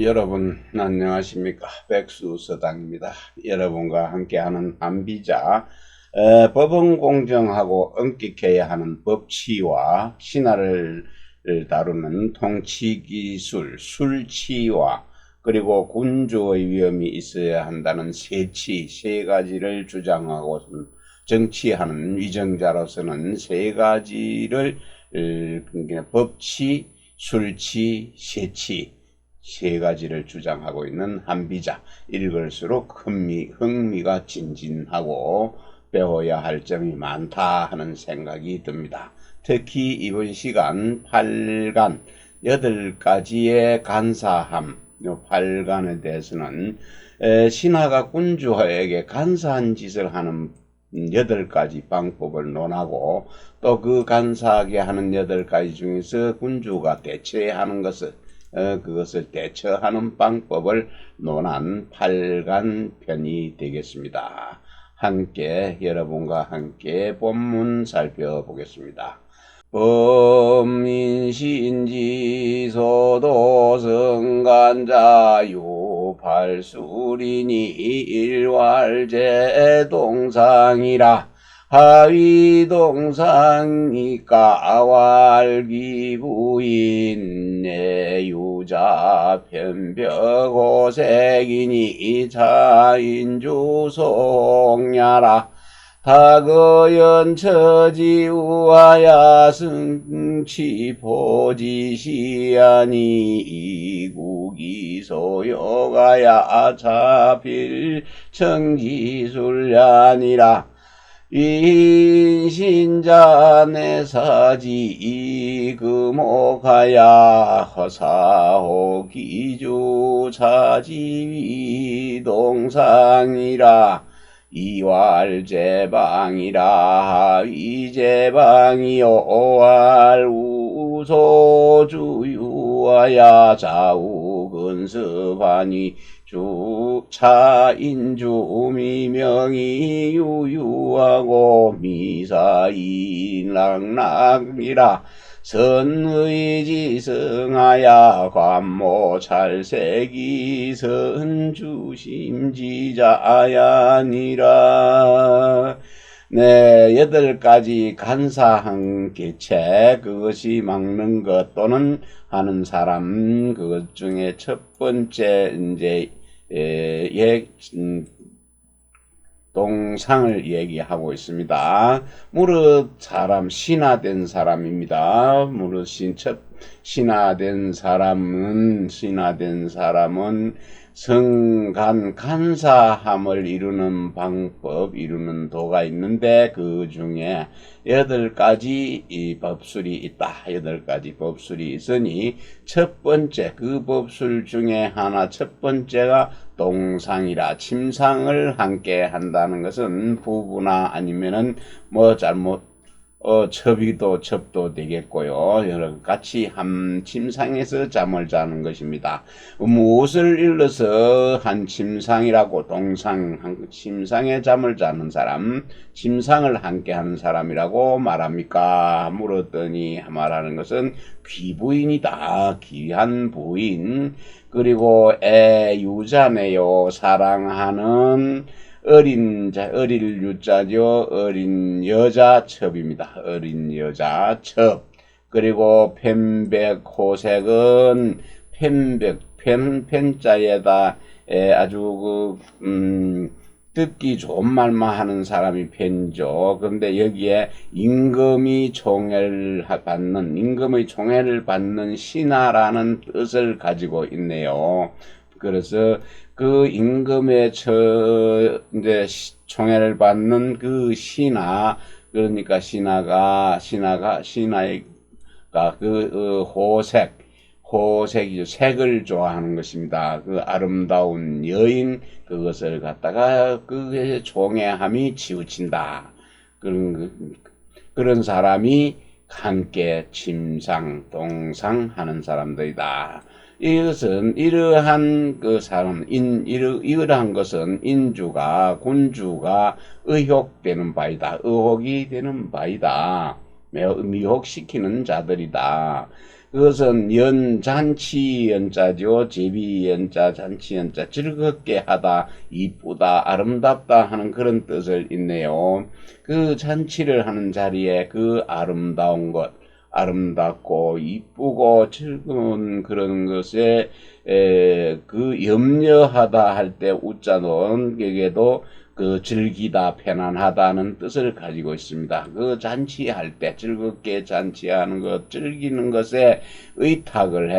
여러분 안녕하십니까. 백수서당입니다. 여러분과 함께하는 한비자 법은 공정하고 엄격해야 하는 법치와 신화를 다루는 통치기술, 술치와 그리고 군주의 위험이 있어야 한다는 세치 세 가지를 주장하고 정치하는 위정자로서는 세 가지를 법치, 술치, 세치 세 가지를 주장하고 있는 한비자. 읽을수록 흥미가 진진하고 배워야 할 점이 많다 하는 생각이 듭니다. 특히 이번 시간 8간 8가지의 간사함, 8간에 대해서는 신하가 군주에게 간사한 짓을 하는 8가지 방법을 논하고, 또 그 간사하게 하는 8가지 중에서 군주가 대처해야 하는 것을 그것을 대처하는 방법을 논한 8간 편이 되겠습니다. 함께 여러분과 함께 본문 살펴보겠습니다. 범인신지 소도성간자유 발수리니 일왈제 동상이라 하위동상이 까왈기부인 내유자 편벽호색이니 자인주송야라 다거연처지우하야 승치포지시하니 이국이소여가야 자필청지술야니라 인신자내사지 금옥하야 허사호 기주차지위동상이라 이왈제방이라 하위제방이요 오알우소주유하야 좌우근습하니 차인주미명이 유유하고 미사인락락이라 선의지성하야 관모찰색이 선주심지자야니라. 네, 8가지 간사한 개체, 그것이 막는 것 또는 하는 사람, 그것 중에 첫 번째 동상을 얘기하고 있습니다. 무릇 사람, 신하된 사람입니다. 무릇 신하된 사람은 성간 간사함을 이루는 방법, 이루는 도가 있는데 그 중에 8가지 이 법술이 있다. 8가지 법술이 있으니 첫 번째, 그 법술 중에 하나 첫 번째가 동상이라. 침상을 함께 한다는 것은 부부나 아니면은 첩도 되겠고요. 여러 같이 한 침상에서 잠을 자는 것입니다. 무엇을 일러서 한 침상이라고 침상에 잠을 자는 사람, 침상을 함께 하는 사람이라고 말합니까? 물었더니 말하는 것은 귀부인이다. 귀한 부인. 그리고 애유자네요. 사랑하는 어릴 유자죠. 어린 여자 첩입니다. 어린 여자 첩. 그리고 편백호색은 편자에다 아주 듣기 좋은 말만 하는 사람이 편이죠. 그런데 여기에 임금의 총애를 받는 신하라는 뜻을 가지고 있네요. 그래서 그 임금의 총애를 받는 그 신하, 그러니까 신하가 그 호색이죠. 색을 좋아하는 것입니다. 그 아름다운 여인, 그것을 갖다가 그 총애함이 치우친다. 그런 사람이 함께 침상, 동상 하는 사람들이다. 이것은 이러한 것은 군주가 의혹되는 바이다. 의혹이 되는 바이다. 미혹시키는 자들이다. 그것은 잔치 연자죠. 제비 연자, 잔치 연자, 즐겁게 하다, 이쁘다, 아름답다 하는 그런 뜻을 있네요. 그 잔치를 하는 자리에 그 아름다운 것, 아름답고 이쁘고 즐거운 그런 것에 그 염려하다 할 때 우자 놓은 게도 그 즐기다, 편안하다는 뜻을 가지고 있습니다. 그 잔치할 때 즐겁게 잔치하는 것, 즐기는 것에 의탁을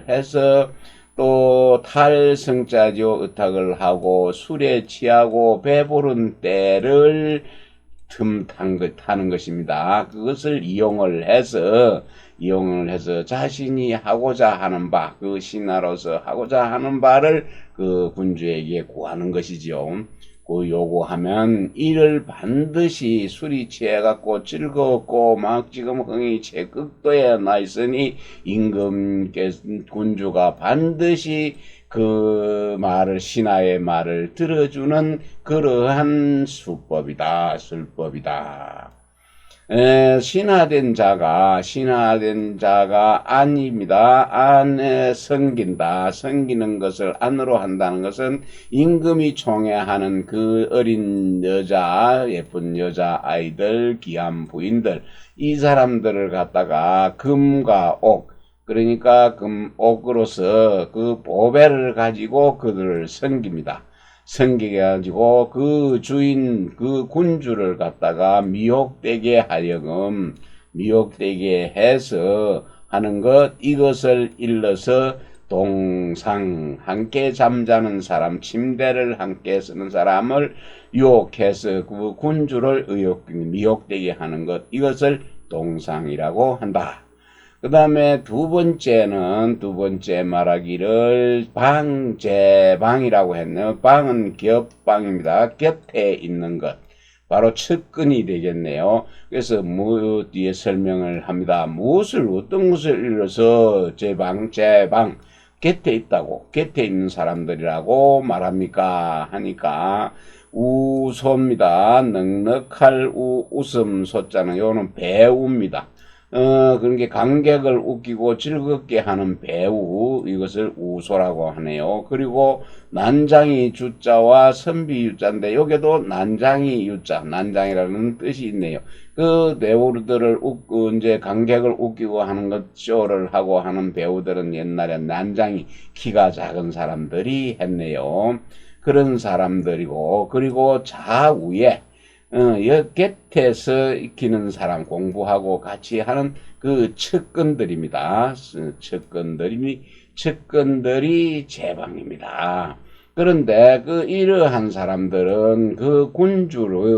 해서 또 탈성자죠. 의탁을 하고 술에 취하고 배부른 때를 타는 것입니다. 그것을 이용을 해서 자신이 하고자 하는 바, 그 신하로서 하고자 하는 바를 그 군주에게 구하는 것이죠. 그 요구하면 이를 반드시 술이 취해갖고 즐겁고 막 지금 흥이 최극도에 나 있으니 임금 군주가 반드시 그 말을, 신하의 말을 들어주는 그러한 술법이다. 신하된 자가 안입니다. 안에 섬기는 것을 안으로 한다는 것은 임금이 총애하는 그 어린 여자, 예쁜 여자 아이들, 귀한 부인들, 이 사람들을 갖다가 금과 옥, 그러니까 금옥으로서 그 보배를 가지고 그들을 섬깁니다. 섬기게 가지고 그 주인, 그 군주를 갖다가 미혹되게 해서 하는 것, 이것을 일러서 동상, 함께 잠자는 사람, 침대를 함께 쓰는 사람을 유혹해서 그 군주를 미혹되게 하는 것, 이것을 동상이라고 한다. 그 다음에 두 번째 말하기를 방제방이라고 했네요. 방은 겹방입니다. 곁에 있는 것. 바로 측근이 되겠네요. 그래서 뒤에 설명을 합니다. 어떤 것을 일러서 제방, 곁에 있다고, 곁에 있는 사람들이라고 말합니까? 하니까, 우소입니다. 넉넉할 웃음 소자는 요는 배우입니다. 그런 게 관객을 웃기고 즐겁게 하는 배우, 이것을 우소라고 하네요. 그리고 난장이 주자와 선비 유자인데 여기도 난장이 유자, 난장이라는 뜻이 있네요. 그 배우들을 이제 관객을 웃기고 하는 것, 쇼를 하고 하는 배우들은 옛날에 난장이 키가 작은 사람들이 했네요. 그런 사람들이고, 그리고 좌우에 곁에서 익히는 사람, 공부하고 같이 하는 그 측근들입니다. 측근들이 제방입니다. 그런데 이러한 사람들은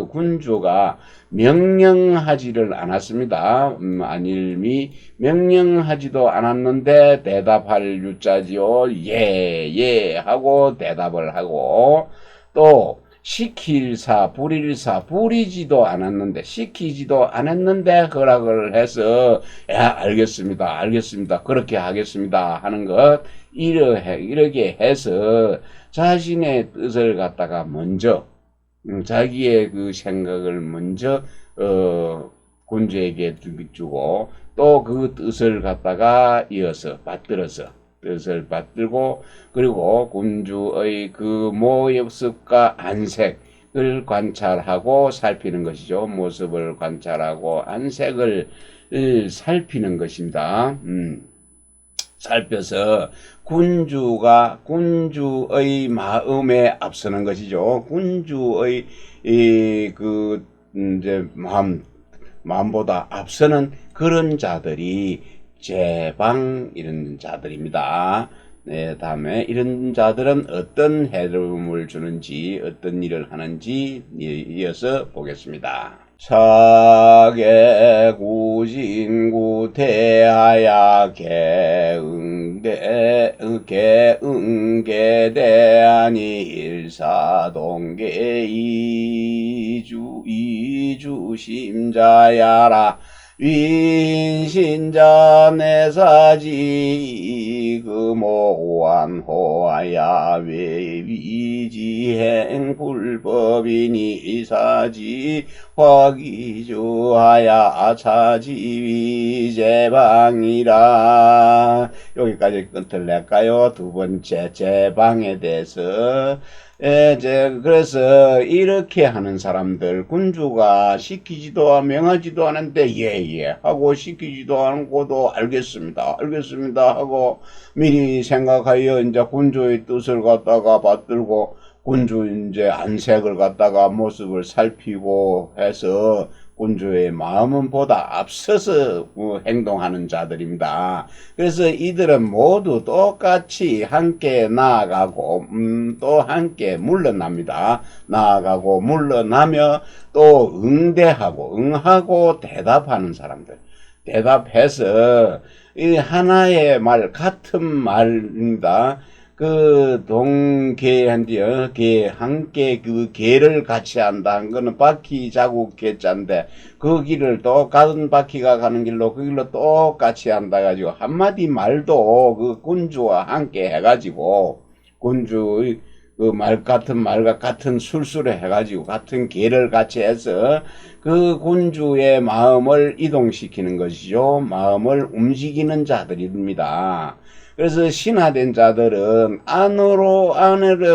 군주가 명령하지를 않았습니다. 안일미 명령하지도 않았는데 대답할 유자지요. 예 하고 대답을 하고, 또 부리지도 않았는데 허락을 해서 알겠습니다 그렇게 하겠습니다 하는 것, 이렇게 해서 자신의 뜻을 갖다가 먼저 자기의 그 생각을 먼저 군주에게 주고, 또 그 뜻을 갖다가 이어서 뜻을 받들고, 그리고 군주의 그 모습과 안색을 관찰하고 살피는 것이죠. 모습을 관찰하고 안색을 살피는 것입니다. 살펴서 군주의 마음에 앞서는 것이죠. 군주의 이제 마음보다 앞서는 그런 자들이 제방, 이런 자들입니다. 네, 다음에 이런 자들은 어떤 해로움을 주는지, 어떤 일을 하는지 이어서 보겠습니다. 사계구진구 대하야 개응계대하니 일사동계 이주심자야라 위인신자 내사지 금오완호하야 외위지행 불법이니 사지 화기주하야 차지위제방이라. 여기까지 끝을 낼까요? 두 번째 제방에 대해서. 그래서 이렇게 하는 사람들, 군주가 시키지도 명하지도 않은데 예예 하고 시키지도 않고도 알겠습니다 하고 미리 생각하여 이제 군주의 뜻을 갖다가 받들고 군주 이제 안색을 갖다가 모습을 살피고 해서 군주의 마음은 보다 앞서서 행동하는 자들입니다. 그래서 이들은 모두 똑같이 함께 나아가고 또 함께 물러납니다. 나아가고 물러나며 또 응하고 대답하는 사람들. 대답해서 이 하나의 말, 같은 말입니다. 그 동계한디요, 함께 그 개를 같이 한다 한 거는 바퀴 자국 개자인데 그 길을 똑같은 바퀴가 가는 길로 그 길로 똑같이 한다 가지고 한마디 말도 그 군주와 함께 해가지고 군주의 그 말 같은 말과 같은 술수를 해가지고 같은 개를 같이 해서 그 군주의 마음을 이동시키는 것이죠. 마음을 움직이는 자들입니다. 그래서 신화된 자들은 안으로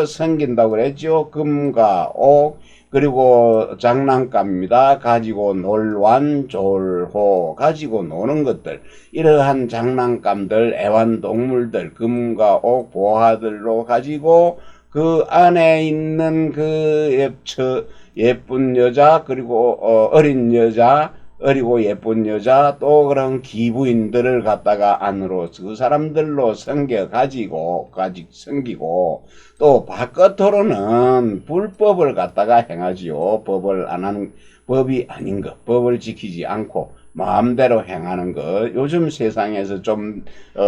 섬긴다고 그랬죠. 금과 옥 그리고 장난감입니다. 가지고 놀완 졸호 가지고 노는 것들, 이러한 장난감들, 애완동물들, 금과 옥 보화들로 가지고 그 안에 있는 그 예쁜 여자 그리고 어린 여자 어리고 예쁜 여자 또 그런 기부인들을 갖다가 안으로 그 사람들로 섬기고 또 바깥으로는 불법을 갖다가 행하지요. 법을 안 하는 법이 아닌 것, 법을 지키지 않고 마음대로 행하는 것. 요즘 세상에서 좀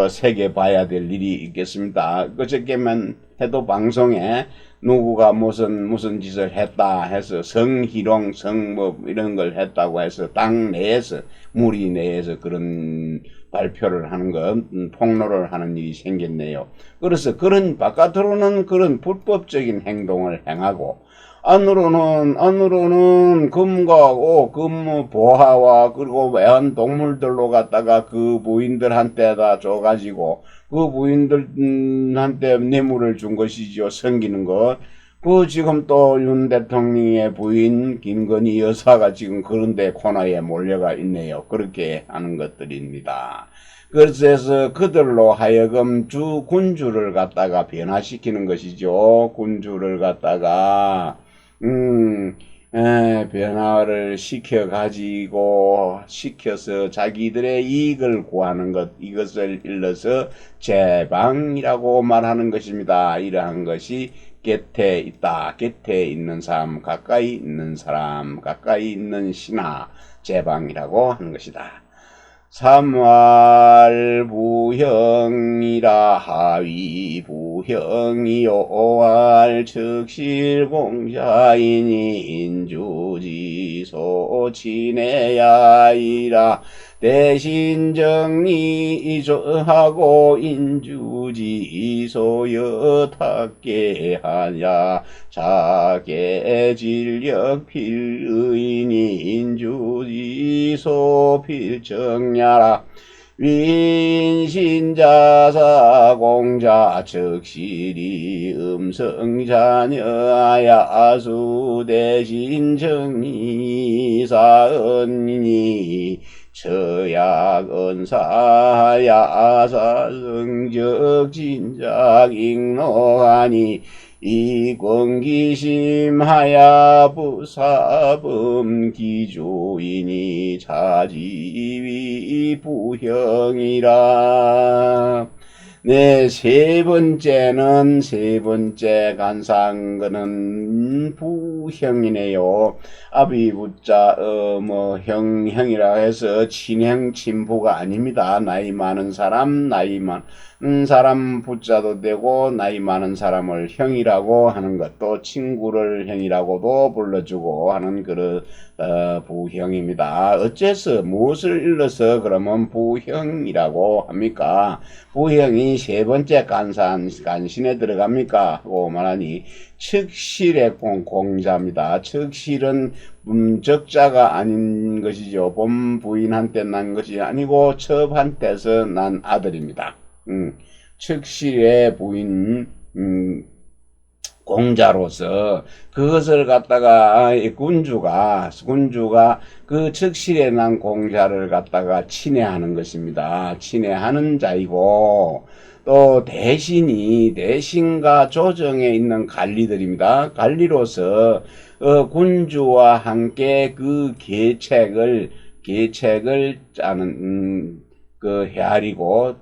새겨 봐야 될 일이 있겠습니다. 그저께만 해도 방송에 누구가 무슨 짓을 했다 해서 성희롱, 성뭐 이런 걸 했다고 해서 당 내에서, 무리 내에서 그런 발표를 하는 것, 폭로를 하는 일이 생겼네요. 그래서 그런 바깥으로는 그런 불법적인 행동을 행하고 안으로는 금과 금 보화와 그리고 애완동물들로 갖다가 그 부인들한테다 줘가지고 그 부인들한테 뇌물을 준 것이죠. 섬기는 것. 그 지금 또 윤 대통령의 부인 김건희 여사가 지금 그런데 코너에 몰려가 있네요. 그렇게 하는 것들입니다. 그래서 그들로 하여금 군주를 갖다가 변화시키는 것이죠. 군주를 갖다가 변화를 시켜서 자기들의 이익을 구하는 것, 이것을 일러서 제방이라고 말하는 것입니다. 이러한 것이 곁에 있다. 곁에 있는 사람, 가까이 있는 사람, 가까이 있는 신하, 제방이라고 하는 것이다. 삼활부형이라 하위부형이요 왈측실공자이니 인주지소 지내야이라 대신정리하고 인주지소 여탁게 하냐 자계진력 필의니 인주지소 필정야라 위인신자사 공자 즉실이 음성자녀야 수대신 정리사언니 처약언사야 사성적 진작 익노하니 이권기심하야 부사범 기조이니 자지위 부형이라. 네, 세 번째 간사한 거는 부형이네요. 아비부자, 형이라 해서 친형, 친부가 아닙니다. 나이 많은 사람, 나이 많은 사람 부자도 되고, 나이 많은 사람을 형이라고 하는 것도 친구를 형이라고도 불러주고 하는 그런, 부형입니다. 어째서, 무엇을 일러서 그러면 부형이라고 합니까? 부형이 세 번째 간신에 들어갑니까? 하고 말하니 척실의 공자입니다. 척실은 적자가 아닌 것이죠. 본 부인한테 난 것이 아니고 첩한테서 난 아들입니다. 척실의 부인 공자로서 그것을 갖다가 군주가 그 척실에 난 공자를 갖다가 친애하는 것입니다. 친애하는 자이고 또 대신과 조정에 있는 관리들입니다. 관리로서 군주와 함께 그 계책을 짜는 그 헤아리고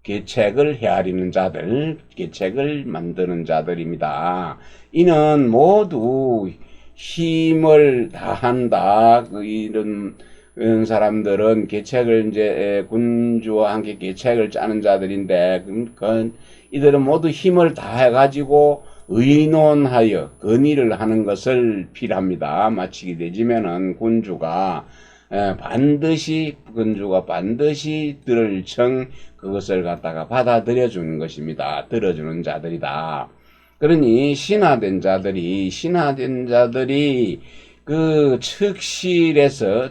계책을 헤아리는 자들, 계책을 만드는 자들입니다. 이는 모두 힘을 다한다. 이런 사람들은 계책을 이제 군주와 함께 계책을 짜는 자들인데, 이들은 모두 힘을 다해가지고 의논하여 건의를 하는 것을 필요합니다. 마치게 되지면은 군주가 반드시 들을 청 그것을 갖다가 받아들여 주는 것입니다. 들어주는 자들이다. 그러니 신하된 자들이 그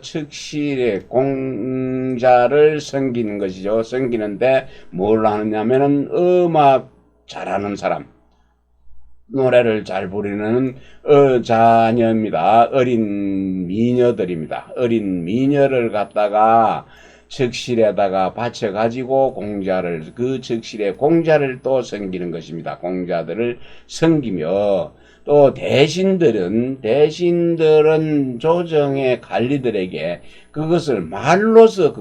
척실의 공자를 섬기는 것이죠. 섬기는데 뭘 하느냐면은 음악 잘하는 사람, 노래를 잘 부르는 자녀입니다. 어린 미녀들입니다. 어린 미녀를 갖다가 척실에다가 바쳐가지고 그 척실의 공자를 또 섬기는 것입니다. 공자들을 섬기며 또 대신들은 조정의 관리들에게 그것을 말로서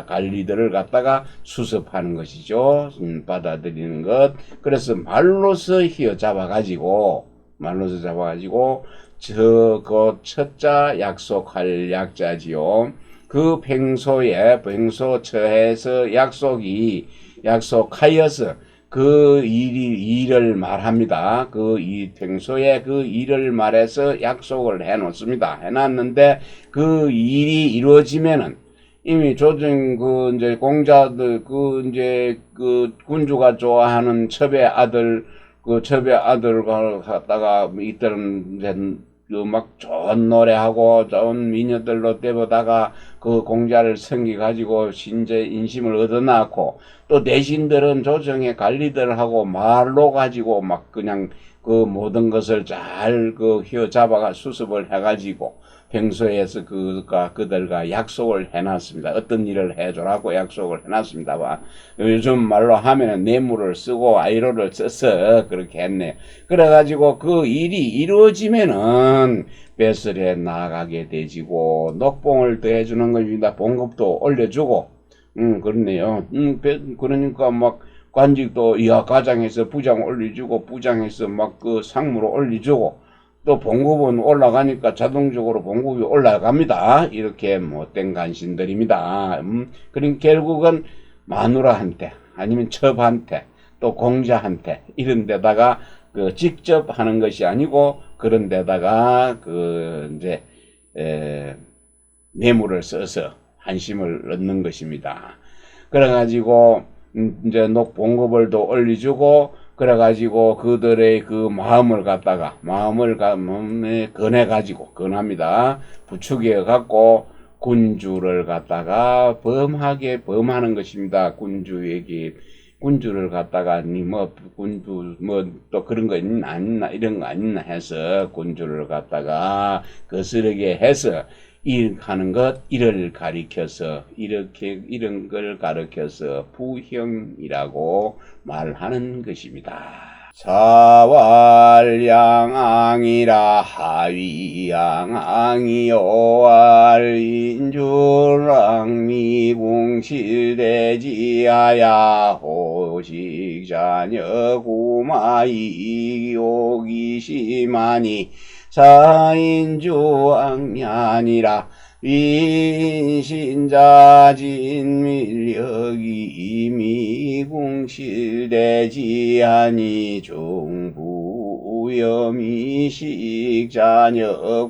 관리들을 갖다가 수습하는 것이죠. 받아들이는 것. 그래서 말로서 휘어잡아가지고 그 첫자 약속할 약자지요. 그 팽소처에서 약속하여서 그 일을 말합니다. 팽소에 그 일을 말해서 약속을 해놓습니다. 해놨는데 그 일이 이루어지면은 이미 조정 이제 공자들 군주가 좋아하는 첩의 아들 갖다가 이들은 막 좋은 노래하고 좋은 미녀들로 떼보다가 그 공자를 섬기가지고 인심을 얻어놨고 또 대신들은 조정의 관리들하고 말로 가지고 막 그냥 그 모든 것을 잘 휘어잡아가 수습을 해가지고 평소에서 그들과 약속을 해놨습니다. 어떤 일을 해줘라고 약속을 해놨습니다. 요즘 말로 하면은 뇌물을 쓰고 아이로를 써서 그렇게 했네요. 그래가지고 그 일이 이루어지면은 뱃슬에 나가게 되지고 녹봉을 더해주는 겁니다. 봉급도 올려주고, 그렇네요. 그러니까 막 관직도 가장에서 부장 올려주고 부장에서 막 그 상무로 올려주고. 또 봉급은 올라가니까 자동적으로 봉급이 올라갑니다. 이렇게 못된 간신들입니다. 그러니까 결국은 마누라한테 아니면 첩한테 또 공자한테 이런 데다가 직접 하는 것이 아니고 그런 데다가 뇌물을 써서 한심을 얻는 것입니다. 그래가지고 이제 봉급을 더 올려주고 그래가지고 그들의 그 마음을 건합니다. 부추겨 갖고 군주를 갖다가 범하는 것입니다. 군주를 갖다가 군주 또 그런 거 있나 이런 거 아니나 해서 군주를 갖다가 거스르게 해서 하는 것 이런 걸 가리켜서 부형이라고 말하는 것입니다. 사왈양앙이라 하위양앙이요 알인줄랑미궁 미궁실대지하야 호식자녀 구마이 욕이 심하니 사인주왕년이라 윈신자진밀력이 미궁실대지하니 중부염이식자녀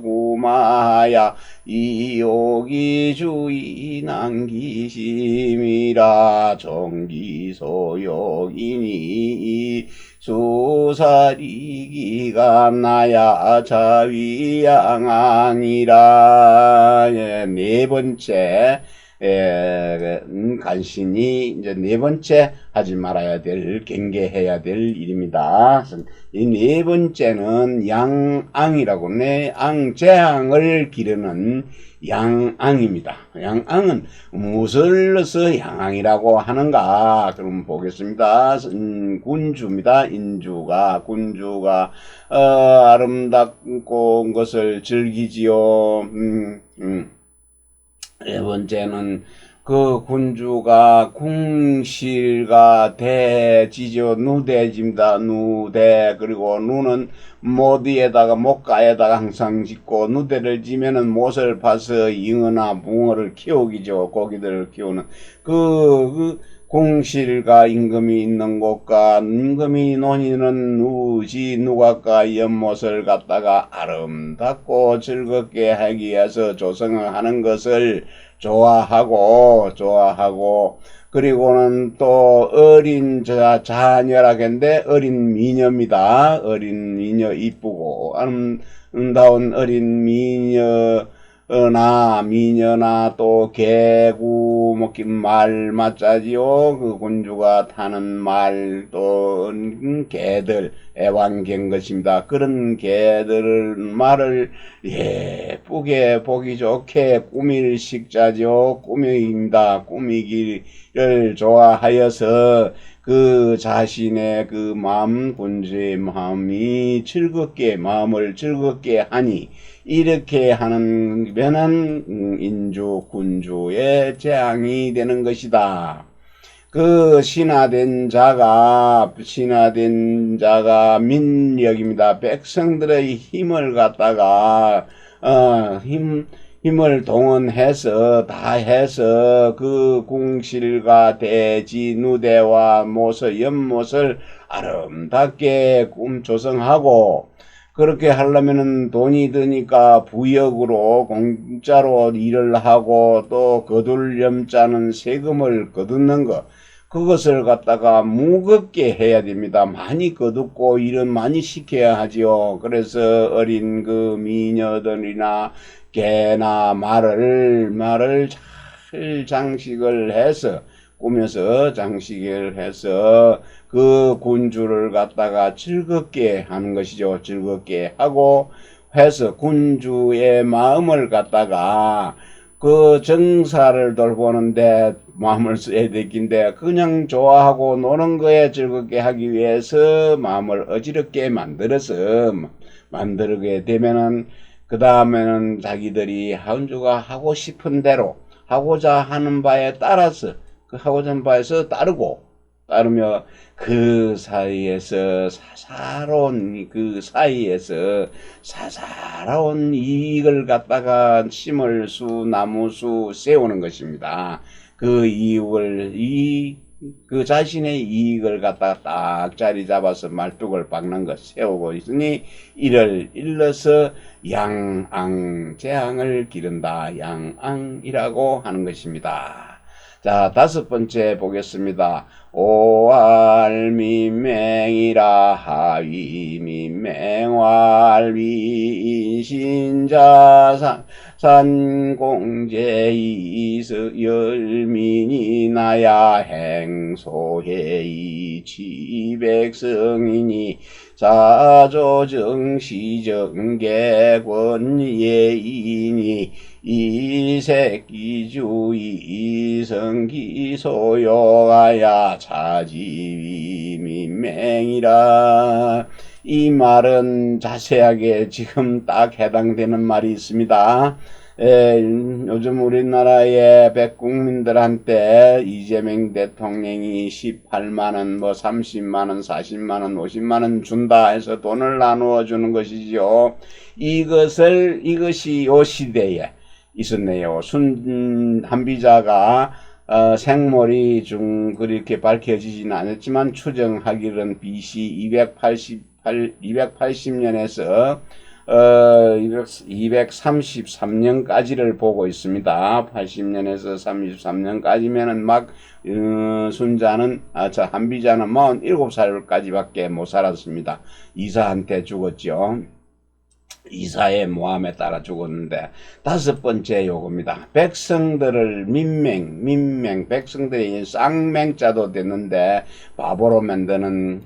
구마야 이욕이 주의 난기심이라 정기소욕이니 수사리기가 나야 자위양앙이라. 네 번째 간신히 이제 네 번째 하지 말아야 될, 경계해야 될 일입니다. 이 네 번째는 양앙이라고, 재앙을 기르는 양앙입니다. 양앙은 무엇을 넣어서 양앙이라고 하는가? 그럼 보겠습니다. 군주입니다. 군주가 아름답고 것을 즐기지요. 네 번째는 그 군주가 궁실과 대지죠. 누대집니다. 누대. 그리고 누는 모디에다가 목가에다가 항상 짓고, 누대를 지면은 못을 파서 잉어나 붕어를 키우기죠. 고기들을 키우는 그 궁실과 임금이 있는 곳과 임금이 논이는 누지 누각과 연못을 갖다가 아름답고 즐겁게 하기 위해서 조성을 하는 것을 좋아하고, 그리고는 또 어린 자녀라겠는데 어린 미녀입니다. 어린 미녀, 이쁘고 아름다운 어린 미녀나 또 개구 말 맞자지요. 그 군주가 타는 말, 또 개들, 애완견 것입니다. 그런 개들 말을 예쁘게 보기 좋게 꾸밀 식자죠. 꾸미입니다. 꾸미기를 좋아하여서 그 자신의 그 마음, 군주의 마음을 즐겁게 하니, 이렇게 하는 면은 군주의 재앙이 되는 것이다. 그 신하된 자가 민력입니다. 백성들의 힘을 갖다가 힘을 동원해서 다 해서 그 궁실과 대지 누대와 연못을 아름답게 조성하고, 그렇게 하려면은 돈이 드니까 부역으로 공짜로 일을 하고, 또 거둘렴자는 세금을 거두는 것, 그것을 갖다가 무겁게 해야 됩니다. 많이 거두고 일은 많이 시켜야 하지요. 그래서 어린 그 미녀들이나 개나 말을 잘 장식을 해서, 꾸며서 장식을 해서 그 군주를 갖다가 즐겁게 하는 것이죠. 즐겁게 하고 해서 군주의 마음을 갖다가 그 정사를 돌보는데 마음을 써야 되긴데, 그냥 좋아하고 노는 거에 즐겁게 하기 위해서 마음을 어지럽게 만들게 되면은, 그 다음에는 자기들이 한주가 하고 싶은 대로 하고자 하는 바에 따라서 하고자 하는 바에서 따르며 그 사이에서 사사로운 이익을 갖다가 나무수 세우는 것입니다. 그 자신의 이익을 갖다가 딱 자리 잡아서 말뚝을 박는 것 세우고 있으니, 이를 일러서 재앙을 기른다. 양앙이라고 하는 것입니다. 자, 다섯 번째 보겠습니다. 오알민맹이라 하위민맹왈위인신자 산공제이스 열민이 나야 행소해이 지백성이니 자조정시정계권예이니 이새끼주의 성기소요하야 차지위민맹이라. 이 말은 자세하게 지금 딱 해당되는 말이 있습니다. 요즘 우리나라의 백국민들한테 이재명 대통령이 18만원, 뭐 30만원, 40만원, 50만원 준다 해서 돈을 나누어 주는 것이죠. 이것이 요 시대에 있었네요. 한비자가 생물이 좀 그렇게 밝혀지지는 않았지만 추정하기로는 BC 280년에서 233년까지를 보고 있습니다. 80년에서 33년까지면은 순자는, 한비자는 47살까지밖에 못 살았습니다. 이사한테 죽었죠. 이사의 모함에 따라 죽었는데, 다섯 번째 요겁니다. 백성들을 백성들이 쌍맹자도 됐는데 바보로 만드는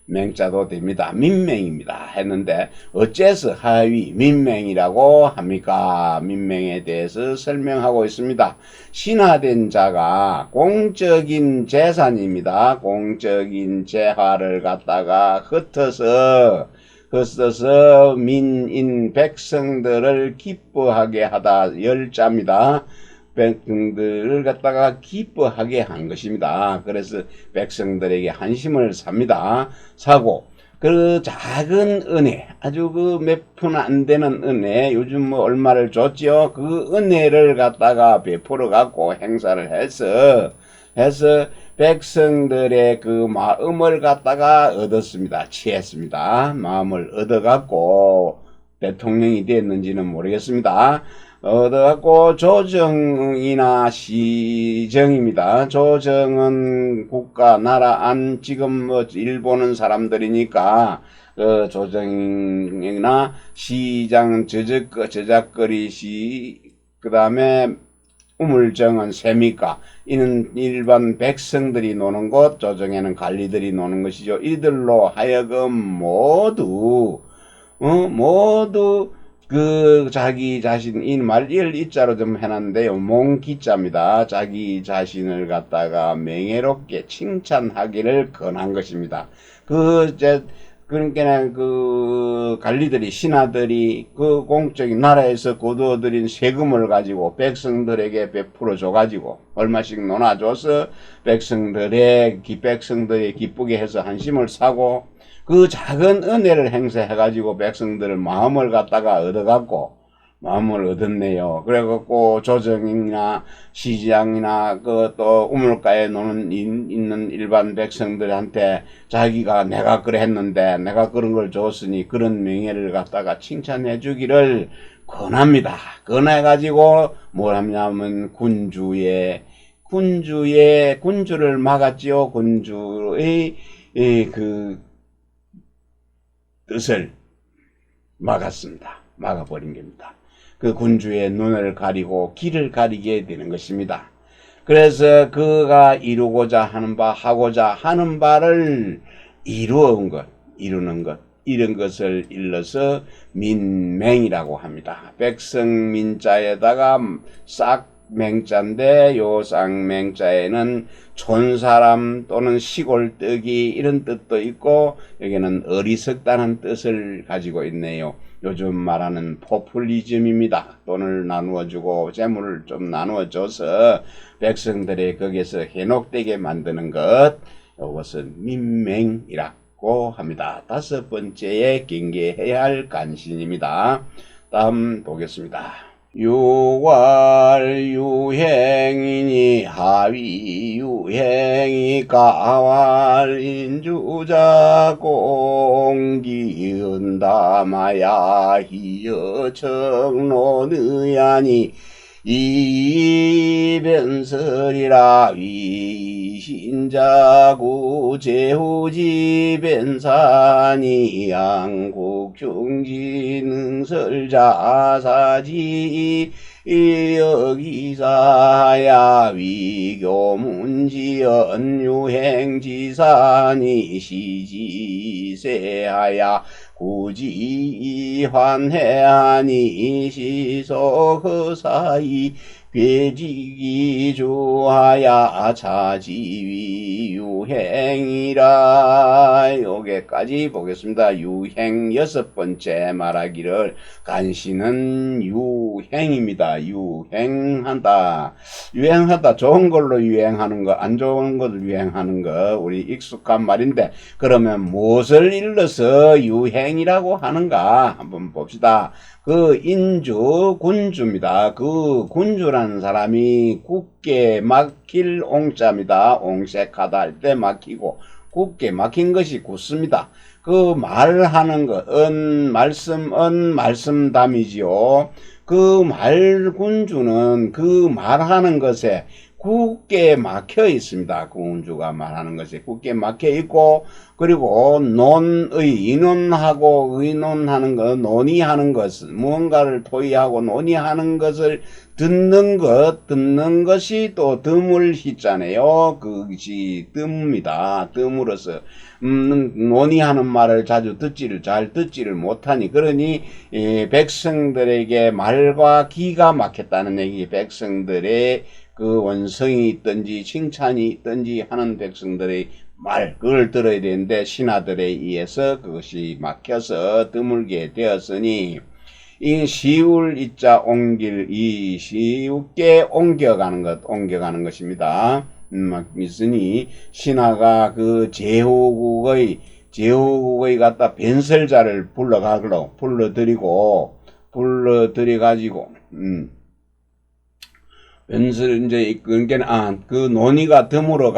맹자도 됩니다. 민맹입니다. 했는데 어째서 하위 민맹이라고 합니까? 민맹에 대해서 설명하고 있습니다. 신화된 자가 공적인 재산입니다. 공적인 재화를 갖다가 흩어서 민인 백성들을 기뻐하게 하다 열자입니다. 백성들을 갖다가 기뻐하게 한 것입니다. 그래서 백성들에게 한심을 사고 그 작은 은혜, 아주 그 몇 푼 안 되는 은혜, 요즘 뭐 얼마를 줬죠? 그 은혜를 갖다가 베풀어 갖고 행사를 해서 백성들의 그 마음을 갖다가 얻었습니다. 취했습니다. 마음을 얻어갖고 대통령이 됐는지는 모르겠습니다. 얻어갖고 조정이나 시정입니다. 조정은 국가, 나라 안, 지금 뭐 일본은 사람들이니까, 조정이나 시장, 저작거리 그 다음에 우물정은 셈이까, 이는 일반 백성들이 노는 곳, 조정에는 관리들이 노는 것이죠. 이들로 하여금 모두 그 자기 자신, 이 말을 이자로 좀 해놨는데요. 몽기자입니다. 자기 자신을 갖다가 명예롭게 칭찬하기를 권한 것입니다. 그러니까 그 관리들이, 신하들이 그 공적인 나라에서 거두어들인 세금을 가지고 백성들에게 베풀어 줘가지고 얼마씩 논아줘서 백성들이 기쁘게 해서 한심을 사고 그 작은 은혜를 행사해가지고 백성들의 마음을 갖다가 얻어갖고 마음을 얻었네요. 그래갖고 조정이나 시장이나 그 또 우물가에 있는 일반 백성들한테 자기가 내가 그래 했는데 내가 그런 걸 줬으니 그런 명예를 갖다가 칭찬해 주기를 권합니다. 권해가지고 뭘 하냐면 군주를 막았지요. 군주의 그 뜻을 막았습니다. 막아버린 겁니다. 그 군주의 눈을 가리고 길을 가리게 되는 것입니다. 그래서 그가 이루고자 하는 하고자 하는 바를 이루는 것, 이런 것을 일러서 민맹이라고 합니다. 백성민자에다가 싹맹자인데 요 쌍맹자에는 촌사람 또는 시골뜨기 이런 뜻도 있고 여기는 어리석다는 뜻을 가지고 있네요. 요즘 말하는 포퓰리즘입니다. 돈을 나누어주고 재물을 좀 나누어줘서 백성들이 거기에서 해독되게 만드는 것, 이것은 민맹이라고 합니다. 다섯 번째에 경계해야 할 간신입니다. 다음 보겠습니다. 유활 유행이니 하위 유행이 가활 인주자 공기은담하야 희여 청론의하니 이변설이라 위신자구 제후지 변산이 양국중지능설자사지 여기사야 위교문지연 유행지산이 시지세하야 구지환해하니 시소허사이 괴직이 주하야 차지위 유행이라. 여기까지 보겠습니다. 유행 여섯 번째 말하기를 간신은 유행입니다. 유행한다. 유행하다. 좋은 걸로 유행하는 거, 안 좋은 걸로 유행하는 거 우리 익숙한 말인데 그러면 무엇을 일러서 유행이라고 하는가 한번 봅시다. 그 인주 군주입니다. 그 군주라는 사람이 굳게 막힐 옹자입니다. 옹색하다 할 때 막히고 굳게 막힌 것이 굳습니다. 그 말하는 것, 말씀담이지요. 그 말군주는 그 말하는 것에 굳게 막혀 있습니다. 군주가 말하는 것에 굳게 막혀 있고, 그리고 인논하고 의논하는 것, 논의하는 것을, 무언가를 토의하고 논의하는 것을 듣는 것이 또 드물히잖아요. 그것이 드뭅니다. 드물어서, 논의하는 말을 잘 듣지를 못하니, 그러니, 백성들에게 말과 기가 막혔다는 얘기, 백성들의 그 원성이 있든지 칭찬이 있든지 하는 백성들의 말, 그걸 들어야 되는데 신하들에 의해서 그것이 막혀서 드물게 되었으니 이 시울 이자 옮길 이 쉽게 옮겨가는 것입니다. 있으니 신하가 그 제후국의 갖다 변설자를 불러들여가지고 그 논의가 드물어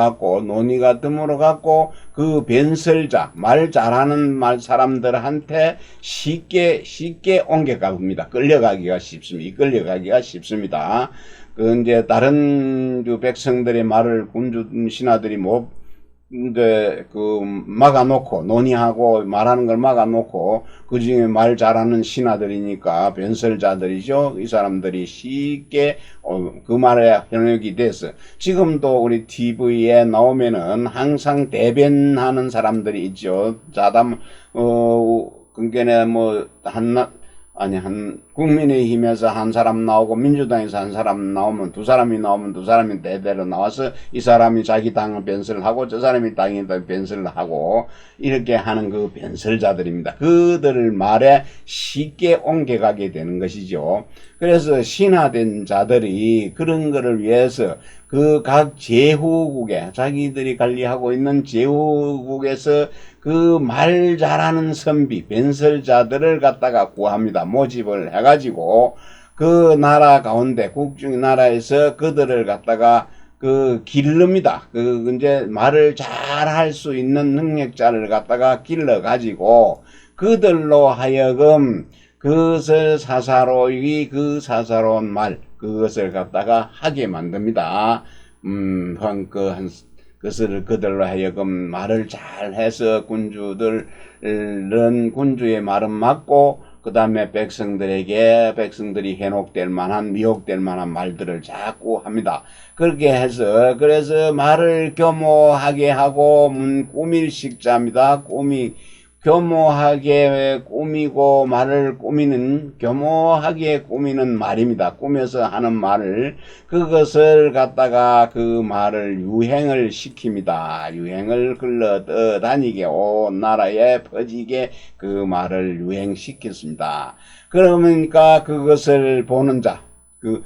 갖고, 그 변설자, 말 잘하는 사람들한테 쉽게 옮겨가 봅니다. 이끌려가기가 쉽습니다. 그, 이제, 다른 백성들의 말을 신하들이 막아놓고, 논의하고 말하는 걸 막아놓고, 그 중에 말 잘하는 신하들이니까, 변설자들이죠. 이 사람들이 쉽게, 그 말에 현역이 돼서, 지금도 우리 TV에 나오면은 항상 대변하는 사람들이 있죠. 국민의힘에서 한 사람 나오고 민주당에서 한 사람 나오면 두 사람이 대대로 나와서 이 사람이 자기 당을 변설을 하고 저 사람이 당에 변설을 하고 이렇게 하는 그 변설자들입니다. 그들을 말에 쉽게 옮겨가게 되는 것이죠. 그래서 신하된 자들이 그런 거를 위해서 그 각 제후국에 자기들이 관리하고 있는 제후국에서 그 말 잘하는 선비 변설자들을 갖다가 구합니다. 모집을 해가지고 그 나라 가운데 국중 나라에서 그들을 갖다가 기릅니다. 이제 말을 잘 할 수 있는 능력자를 갖다가 길러가지고 그들로 하여금 그것을 사사로운 말, 그것을 갖다가 하게 만듭니다. 그것을 그들로 하여금 말을 잘 해서 군주의 말은 맞고, 그 다음에 백성들이 미혹될 만한 말들을 자꾸 합니다. 그렇게 해서, 그래서 말을 교모하게 하고, 꾸밀 식자입니다. 교모하게 꾸미고 교모하게 꾸미는 말입니다. 꾸며서 하는 말을, 그것을 갖다가 그 말을 유행을 시킵니다. 유행을 흘러다니게 온 나라에 퍼지게 그 말을 유행시켰습니다. 그러니까 그것을 보는 자, 그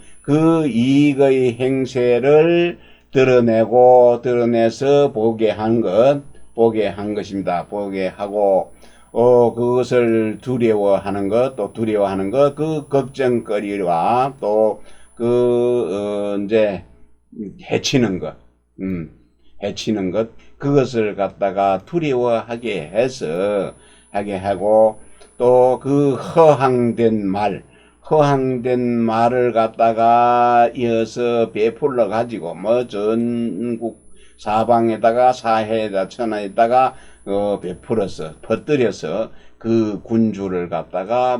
이익의 행세를 드러내서 보게 한 것입니다. 보게 하고, 그것을 두려워하는 것, 그 걱정거리와 또, 이제, 해치는 것, 그것을 갖다가 두려워하게 하게 하고, 또 그 허황된 말을 갖다가 이어서 베풀러 가지고, 전국 사방에다가 사해에다 천하에다가 퍼뜨려서 그 군주를 갖다가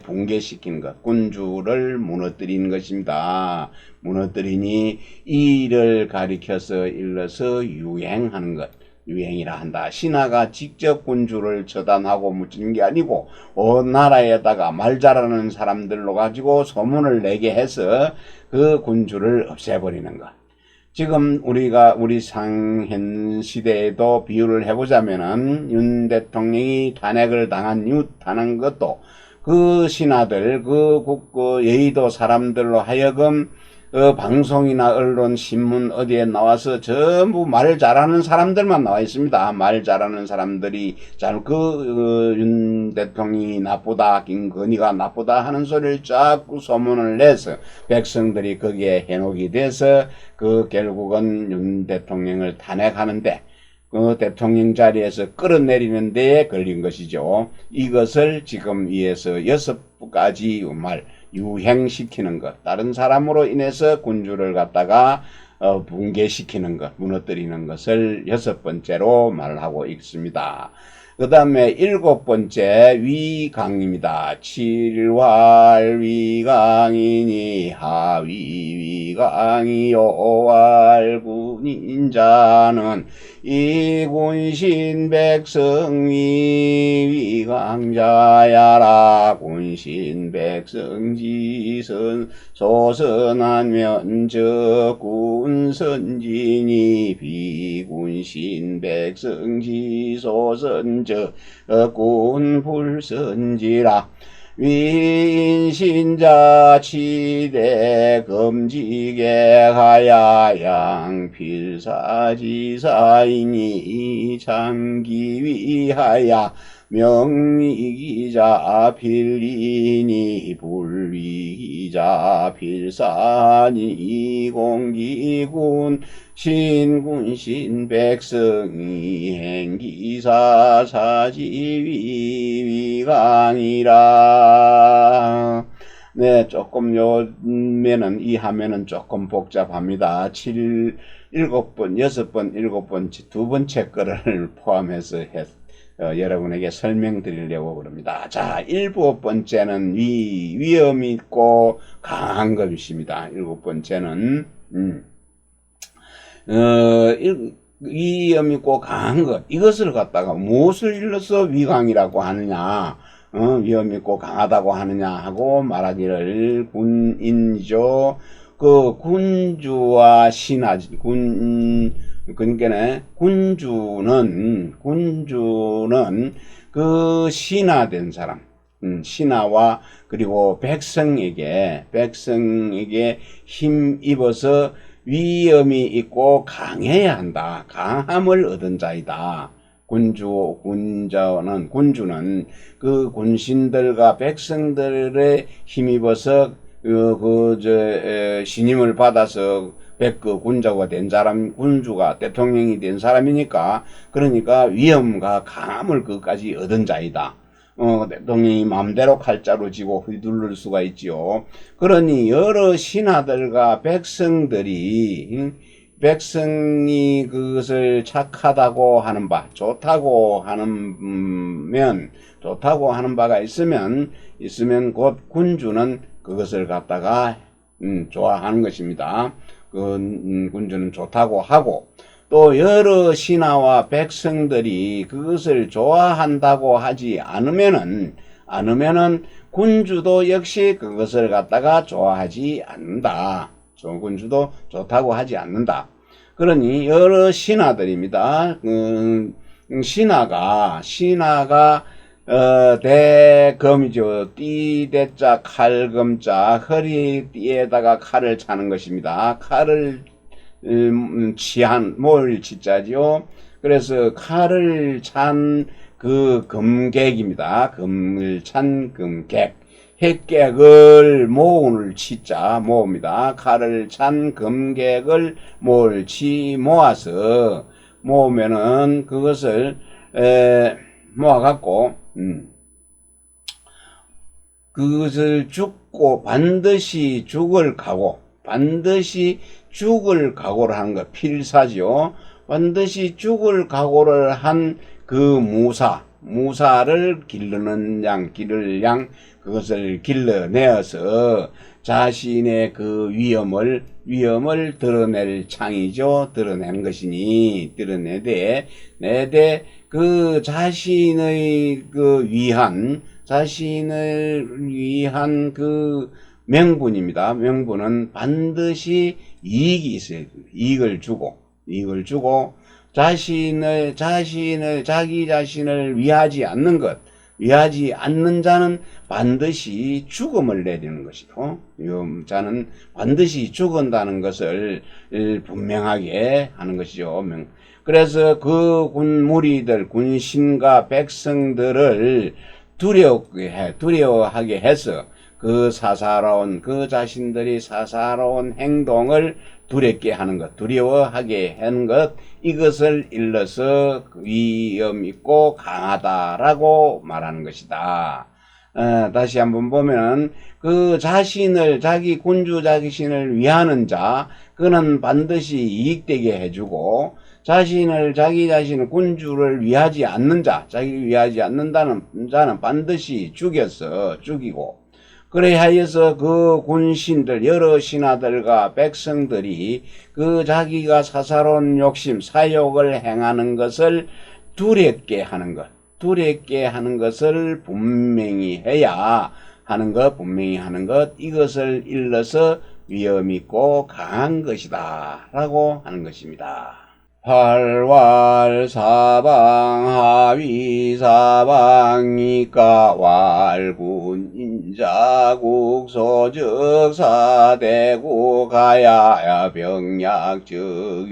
붕괴시키는 것, 군주를 무너뜨리는 것입니다. 무너뜨리니 이를 가리켜서 일러서 유행하는 것. 유행이라 한다. 신하가 직접 군주를 처단하고 무찌는 게 아니고 온 나라에다가 말 잘하는 사람들로 가지고 소문을 내게 해서 그 군주를 없애버리는 것. 지금 우리 상현 시대에도 비유를 해보자면은 윤 대통령이 탄핵을 당한 것도 그 신하들, 그 여의도 사람들로 하여금 방송이나 언론, 신문 어디에 나와서 전부 말 잘하는 사람들만 나와 있습니다. 말 잘하는 사람들이 윤 대통령이 나쁘다, 김건희가 나쁘다 하는 소리를 자꾸 소문을 내서 백성들이 거기에 현혹이 돼서 결국은 윤 대통령을 탄핵하는데 그 대통령 자리에서 끌어내리는 데에 걸린 것이죠. 이것을 지금 위에서 6가지 말 유행시키는 것, 다른 사람으로 인해서 군주를 갖다가 붕괴시키는 것, 무너뜨리는 것을 6번째로 말하고 있습니다. 그 다음에 7번째 위강입니다. 7왈 위강이니 하위 위강이 요왈 군인자는 이군신 백성 위강자야라. 군신 백성 지선 소선한 면적 군선진이 비군신 백성 지소선적 군불선지라. 위인신자 치대 검지계 하야양 필사지사이니 장기위하야 명위기자 필리니 불위기자 필사니 공기군 신군 신백성이 행기사 사지위강이라. 네, 조금 이 하면은 조금 복잡합니다. 7번, 6번, 7번, 두 번째 거를 포함해서 여러분에게 설명드리려고 그럽니다. 자, 7번째는 위험 있고 강한 것입니다. 7번째는 위험 있고 강한 것, 이것을 갖다가 무엇을 일러서 위강이라고 하느냐, 위험 있고 강하다고 하느냐 하고 말하기를 군인이죠. 군주와 신하, 그러니까 군주는 신하된 사람, 신하와 그리고 백성에게 힘입어서 위엄이 있고 강해야 한다. 강함을 얻은 자이다. 군주는 그 군신들과 백성들의 힘입어서 신임을 받아서 군자가 된 사람, 군주가 대통령이 된 사람이니까, 그러니까 위엄과 강함을 그까지 얻은 자이다. 대통령이 마음대로 칼자루 쥐고 휘두를 수가 있지요. 그러니 여러 신하들과 백성이 그것을 착하다고 하는 바, 좋다고 하는 바가 있으면 곧 군주는 그것을 갖다가 좋아하는 것입니다. 군주는 좋다고 하고, 또 여러 신하와 백성들이 그것을 좋아한다고 하지 않으면은 군주도 역시 그것을 갖다가 좋아하지 않는다. 군주도 좋다고 하지 않는다. 그러니 여러 신하들입니다. 신하가 대검이죠. 띠대자 칼검자, 허리띠에다가 칼을 차는 것입니다. 칼을 뭘 치자지요. 그래서 칼을 찬 그 금객입니다. 금을 찬 금객. 핵객을 모을 치자 모읍니다. 칼을 찬 금객을 모아서 모으면은 그것을 모아갖고 그것을 죽고 반드시 죽을 각오를 하는 것, 필사죠. 반드시 죽을 각오를 한 그 무사를 기를 양, 그것을 길러내어서 자신의 그 위험을 드러낼 창이죠. 드러내는 것이니 드러내되 내되 그 자신을 위한 그 명분입니다. 명분은 반드시 이익이 있어야 돼요. 이익을 주고 자기 자신을 위하지 않는 자는 반드시 죽음을 내리는 것이고, 자는 반드시 죽은다는 것을 분명하게 하는 것이죠. 그래서 그 무리들, 군신과 백성들을 두려워하게 해서 그 자신들이 사사로운 행동을 두렵게 하는 것, 두려워하게 하는 것, 이것을 일러서 위험 있고 강하다라고 말하는 것이다. 다시 한번 보면 자기 군주 자신을 위하는 자, 그는 반드시 이익되게 해주고, 자기 자신을 군주를 위하지 않는 자, 자기를 위하지 않는다는 자는 반드시 죽이고, 그래 하여서 그 군신들, 여러 신하들과 백성들이 자기가 사사로운 욕심, 사욕을 행하는 것을 두렵게 하는 것을 분명히 하는 것, 이것을 일러서 위험 있고 강한 것이다 라고 하는 것입니다. 활왈사방 하위사방이까 왈군 인자국 소적사대국 가야야 병약즉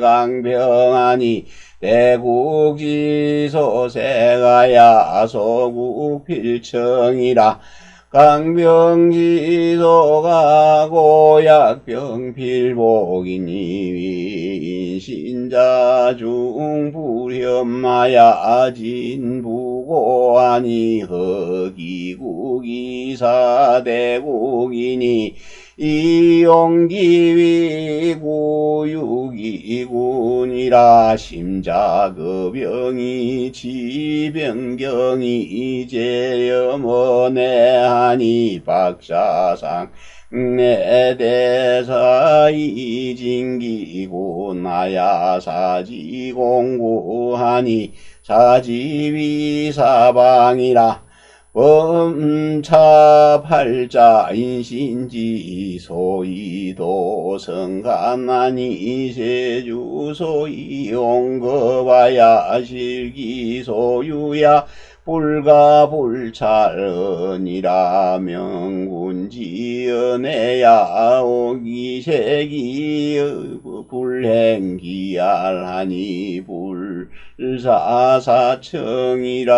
외강병하니 대국지소세가야 소국 필청이라 강병지소가 고약병필복이니 신자중 불현마야 진부고하니 허기국이사대국이니 이용기위 구유기군이라 심자급병이 지병경이 제염원해하니 박사상 내대사 이진기고 나야사지공구하니 사지위사방이라 범차팔자 인신지 소이도 성간하니 세주소 이용거바야 실기소유야 불가불찰언이라 명군지연해야 오기세기 불행기알하니 불사사청이라.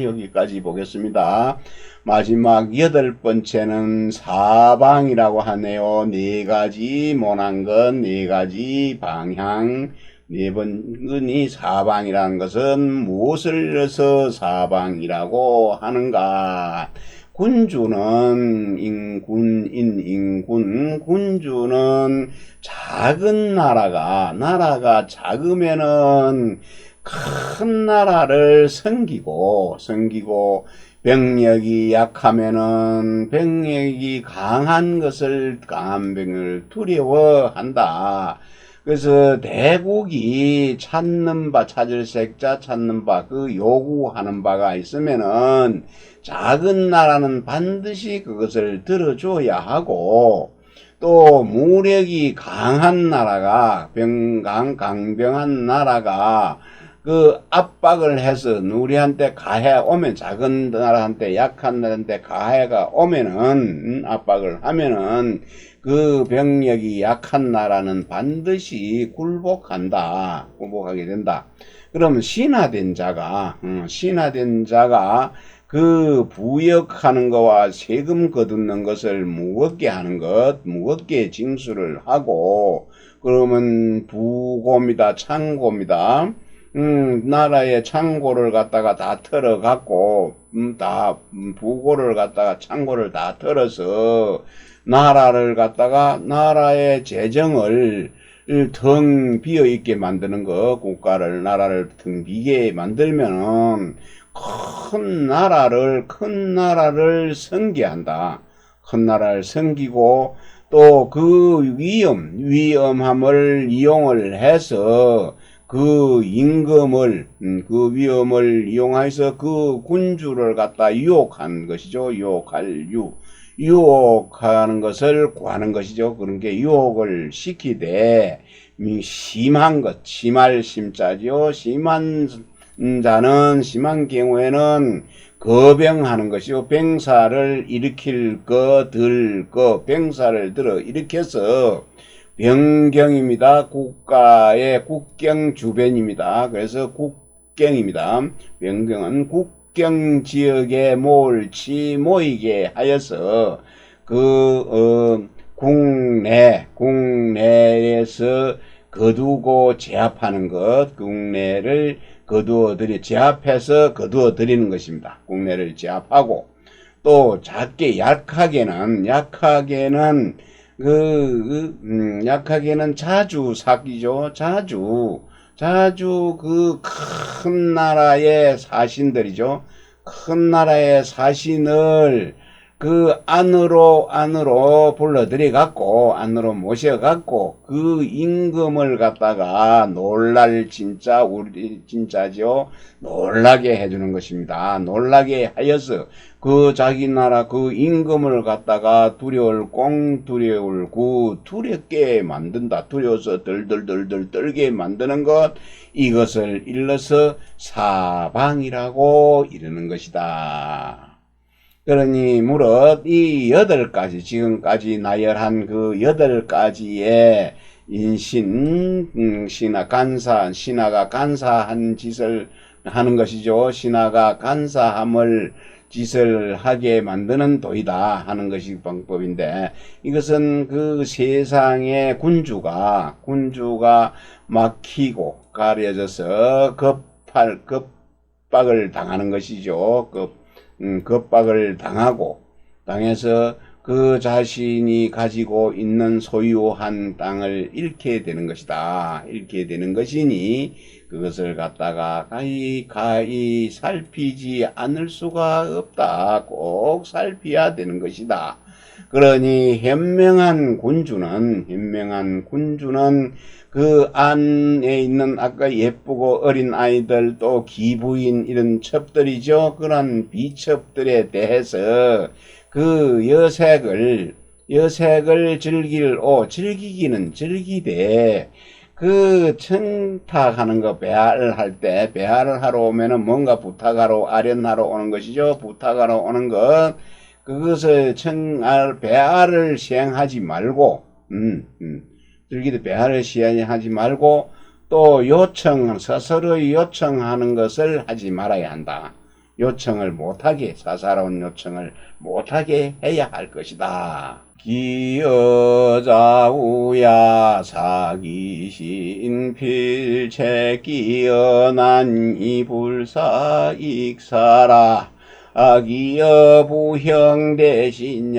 여기까지 보겠습니다. 마지막 8번째는 사방이라고 하네요. 4가지 모난 것, 4가지 방향, 4번이 사방이라는 것은 무엇을 넣어서 사방이라고 하는가? 군주는 군주는 작은 나라가 작으면은 큰 나라를 섬기고 병력이 약하면은 병력이 강한 병을 두려워한다. 그래서 대국이 찾을 색자 찾는 바, 요구하는 바가 있으면은 작은 나라는 반드시 그것을 들어줘야 하고, 또 무력이 강한 나라가, 강병한 나라가 압박을 해서 누리한테 가해 오면, 작은 나라한테, 약한 나라한테 가해가 오면은, 압박을 하면은 그 병력이 약한 나라는 반드시 굴복하게 된다. 그러면 신하된 자가 부역하는 거와 세금 거두는 것을 무겁게 징수를 하고, 그러면 부고입니다. 창고입니다. 나라의 창고를 갖다가 다 털어갖고, 부고를 갖다가 창고를 다 털어서, 나라의 재정을 텅 비어있게 만드는 거, 나라를 텅 비게 만들면은, 큰 나라를 섬기한다. 큰 나라를 섬기고 또 그 위험함을 이용을 해서 그 임금을 그 위험을 이용해서 그 군주를 갖다 유혹한 것이죠. 유혹하는 것을 구하는 것이죠. 그런 게 유혹을 시키되 심한 것, 심할 심자죠. 심한 자는 심한 경우에는 거병하는 것이요. 병사를 일으킬 병사를 들어 일으켜서 병경입니다. 국가의 국경 주변입니다. 그래서 국경입니다. 병경은 국경 지역에 모이게 하여서 국내에서 거두고 제압하는 것, 국내를 제압해서 거두어 들이는 것입니다. 국내를 제압하고 또 작게 약하게는 자주 사기죠. 자주 그 큰 나라의 사신들이죠. 큰 나라의 사신을 그 안으로 안으로 모셔갖고 그 임금을 갖다가 진짜죠. 놀라게 해주는 것입니다. 놀라게 하여서 그 자기 나라 그 임금을 갖다가 두렵게 만든다. 두려워서 덜덜덜 떨게 만드는 것, 이것을 일러서 사방이라고 이르는 것이다. 그러니 무릇 이 8가지 지금까지 나열한 그 8가지의 신하가 간사한 짓을 하는 것이죠. 신하가 간사함을 짓을 하게 만드는 도이다 하는 것이 방법인데, 이것은 그 세상의 군주가 막히고 가려져서 겁박을 당하는 것이죠. 겁박을 당해서 그 자신이 가지고 있는 소유한 땅을 잃게 되는 것이다. 잃게 되는 것이니 그것을 갖다가 가히 살피지 않을 수가 없다. 꼭 살피야 되는 것이다. 그러니 현명한 군주는 그 안에 있는 아까 예쁘고 어린 아이들 또 기부인 이런 첩들이죠. 그런 비첩들에 대해서 그 여색을 즐기기는 즐기되 그 청탁하는 거 배알을 하러 오면은 뭔가 부탁하러 아련하러 오는 것이죠. 부탁하러 오는 것, 그것을 배알을 시행하지 말고 즐기되 배알을 시행하지 말고 또 스스로 요청하는 것을 하지 말아야 한다. 사사로운 요청을 못하게 해야 할 것이다. 기여자우야 사기신 필체 기여난 이불사 익사라 악이여 부형대신야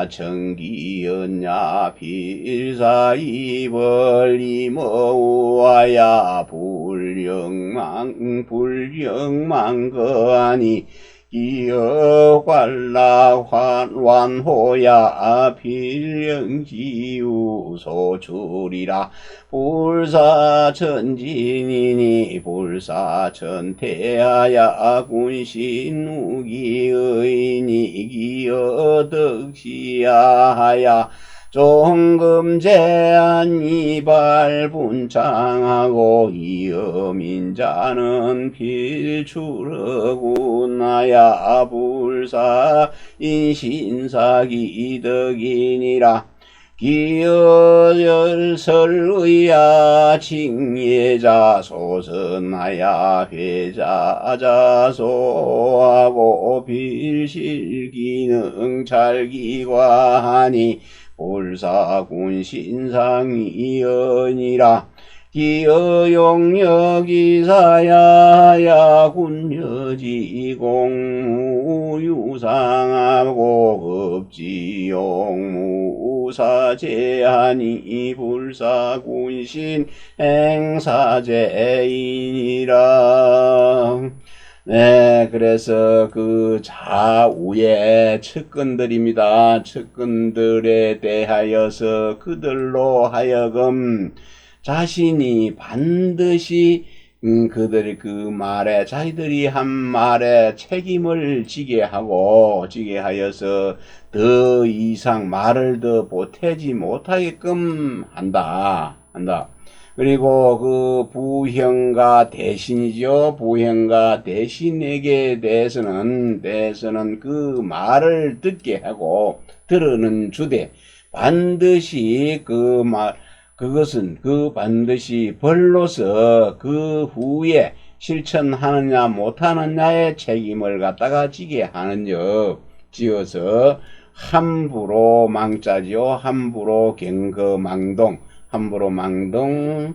정기였냐 필사이벌리머우아야 불령망 거하니 기여관라 완호야 필령지유 소출이라 불사천진이니 불사천태하야 군신우기의니 기여덕시야하야 종금제한 이발 분창하고 이어민자는 필출하구나야 불사 인신사기 덕이니라 기여열설의야 칭예자 소선하야 회자자소하고 필실기능 잘기과하니 불사군신상이연이라 기여용역이사야야 군여지공무유상하고 급지용무사제하니 불사군신 행사제이니라. 네, 그래서 그 좌우의 측근들입니다. 측근들에 대하여서 그들로 하여금 자신이 반드시 그들이 그 말에 자기들이 한 말에 책임을 지게 하여서 더 이상 말을 더 보태지 못하게끔 한다. 그리고 그 부형과 대신이죠. 부형과 대신에게 대해서는 그 말을 듣게 하고 들으는 주되 반드시 그것은 그 반드시 벌로서 그 후에 실천하느냐 못하느냐의 책임을 갖다가 지게 하는즉 지어서 함부로 망자지요. 함부로 경거망동 함부로 망동함이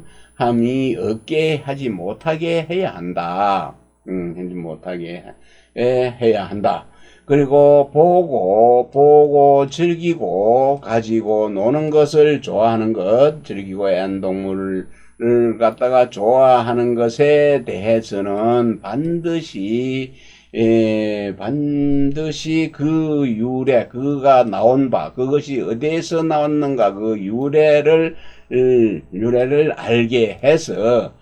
없게 하지 못하게 해야 한다. 하지 못하게 해야 한다. 그리고 보고 즐기고 가지고 노는 것을 좋아하는 것, 즐기고 애완동물을 갖다가 좋아하는 것에 대해서는 반드시 그 유래, 그가 나온 바, 그것이 어디에서 나왔는가, 그 유래를 알게 해서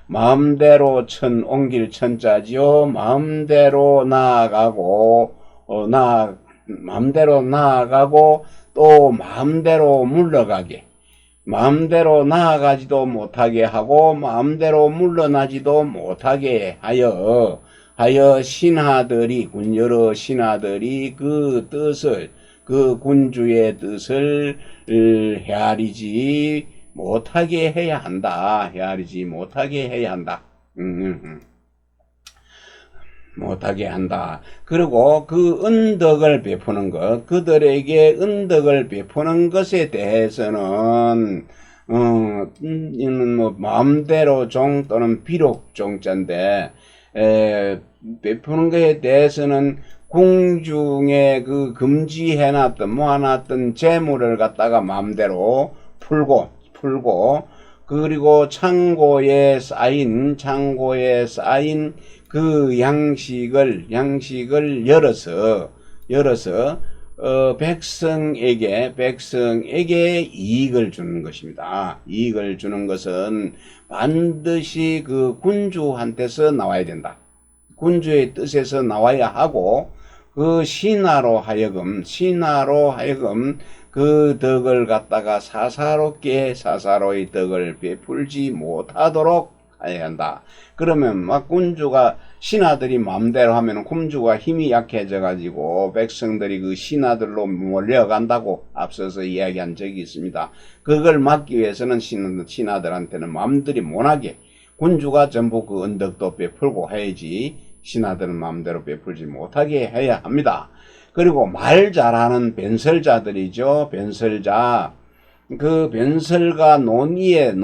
마음대로 옮길 천자지요. 마음대로 나아가고 또 마음대로 물러가게. 마음대로 나아가지도 못하게 하고 마음대로 물러나지도 못하게 하여 신하들이 여러 신하들이 그 뜻을 그 군주의 뜻을 헤아리지 못하게 해야 한다. 못하게 한다. 그리고 그 은덕을 베푸는 것, 그들에게 은덕을 베푸는 것에 대해서는 이는 뭐 마음대로 종 또는 비록 종자인데 베푸는 것에 대해서는 궁중에 그 금지해놨던 모아놨던 재물을 갖다가 마음대로 풀고 그리고 창고에 쌓인 그 양식을 열어서 백성에게 이익을 주는 것입니다. 이익을 주는 것은 반드시 그 군주한테서 나와야 된다. 군주의 뜻에서 나와야 하고 그 신하로 하여금 그 덕을 갖다가 사사로이 덕을 베풀지 못하도록 해야 한다. 그러면 막 군주가 신하들이 마음대로 하면 군주가 힘이 약해져 가지고 백성들이 그 신하들로 몰려간다고 앞서서 이야기한 적이 있습니다. 그걸 막기 위해서는 신하들한테는 마음들이 못하게 군주가 전부 그 언덕도 베풀고 해야지 신하들은 마음대로 베풀지 못하게 해야 합니다. 그리고 말 잘하는 변설자들이죠. 변설자. 그 변설과 논의에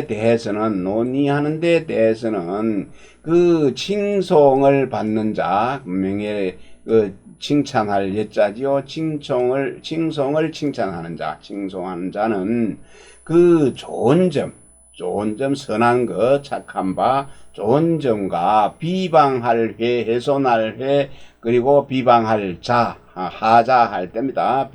대해서는, 논의하는 데 대해서는 그 칭송을 받는 자, 분명히 그 칭찬할 예자지요. 칭송을 칭찬하는 자, 칭송하는 자는 그 좋은 점, 선한 것, 착한 바, 좋은 점과 비방할 회, 훼손할 회, 그리고 비방할 자, 하자할 때입니다.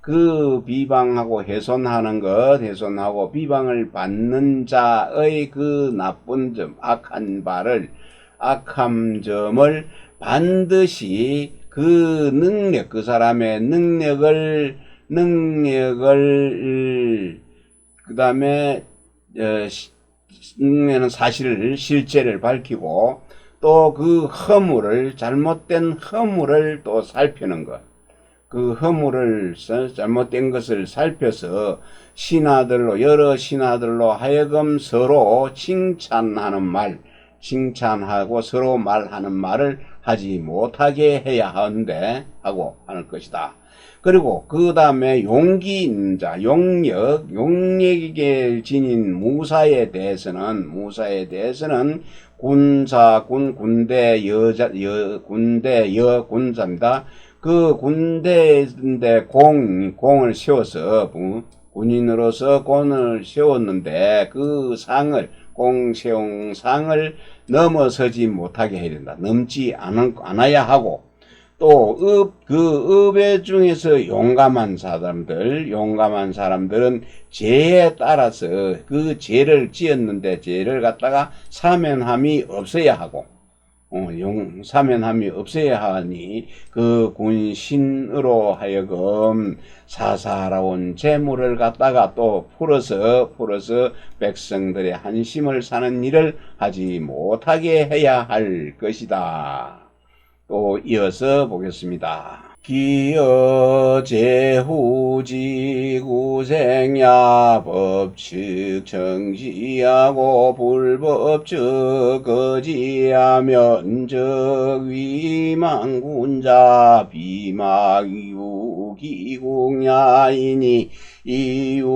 그 비방하고 훼손하고 비방을 받는 자의 그 나쁜 점, 악한 점을 반드시 그 능력, 그 사람의 능력을 그 다음에 실제를 밝히고 또 그 잘못된 허물을 또 살피는 것. 그 잘못된 것을 살펴서 여러 신하들로 하여금 서로 칭찬하고 서로 말하는 말을 하지 못하게 해야 하는 것이다. 그리고 그 다음에 용기 있는 자, 용력에게 지닌 무사에 대해서는 군자입니다. 그 군대인데 공을 세워서 군인으로서 공을 세웠는데 그 약공세용상을 넘어서지 못하게 해야 된다. 넘지 않아야 하고, 또 그 읍의 중에서 용감한 사람들은 죄에 따라서 그 죄를 지었는데 죄를 갖다가 사면함이 없어야 하고, 사면함이 없어야 하니 그 군신으로 하여금 사사로운 재물을 갖다가 또 풀어서 백성들의 한심을 사는 일을 하지 못하게 해야 할 것이다. 또 이어서 보겠습니다. 기여 제후지 구생야 법칙 정지하고 불법적 거지하며 적 위망군자 비마기우기국야이니 이유지작의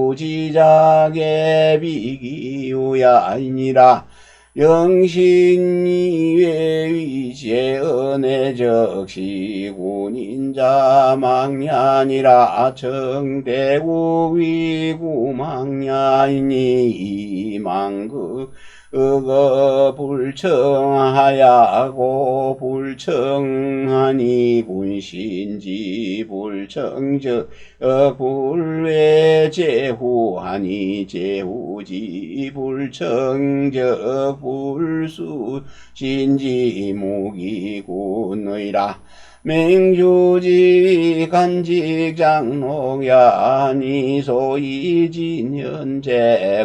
비기우야 아니라 영신이외위제은혜적 시군인자 망냐니라 정대국 위구망냐이니 이망그 불청하야고 불청하니 군신지 불청적 불외제후하니 제후지 불청적 불수신지 무기군의라 맹주지 간직장농야니 소이진현재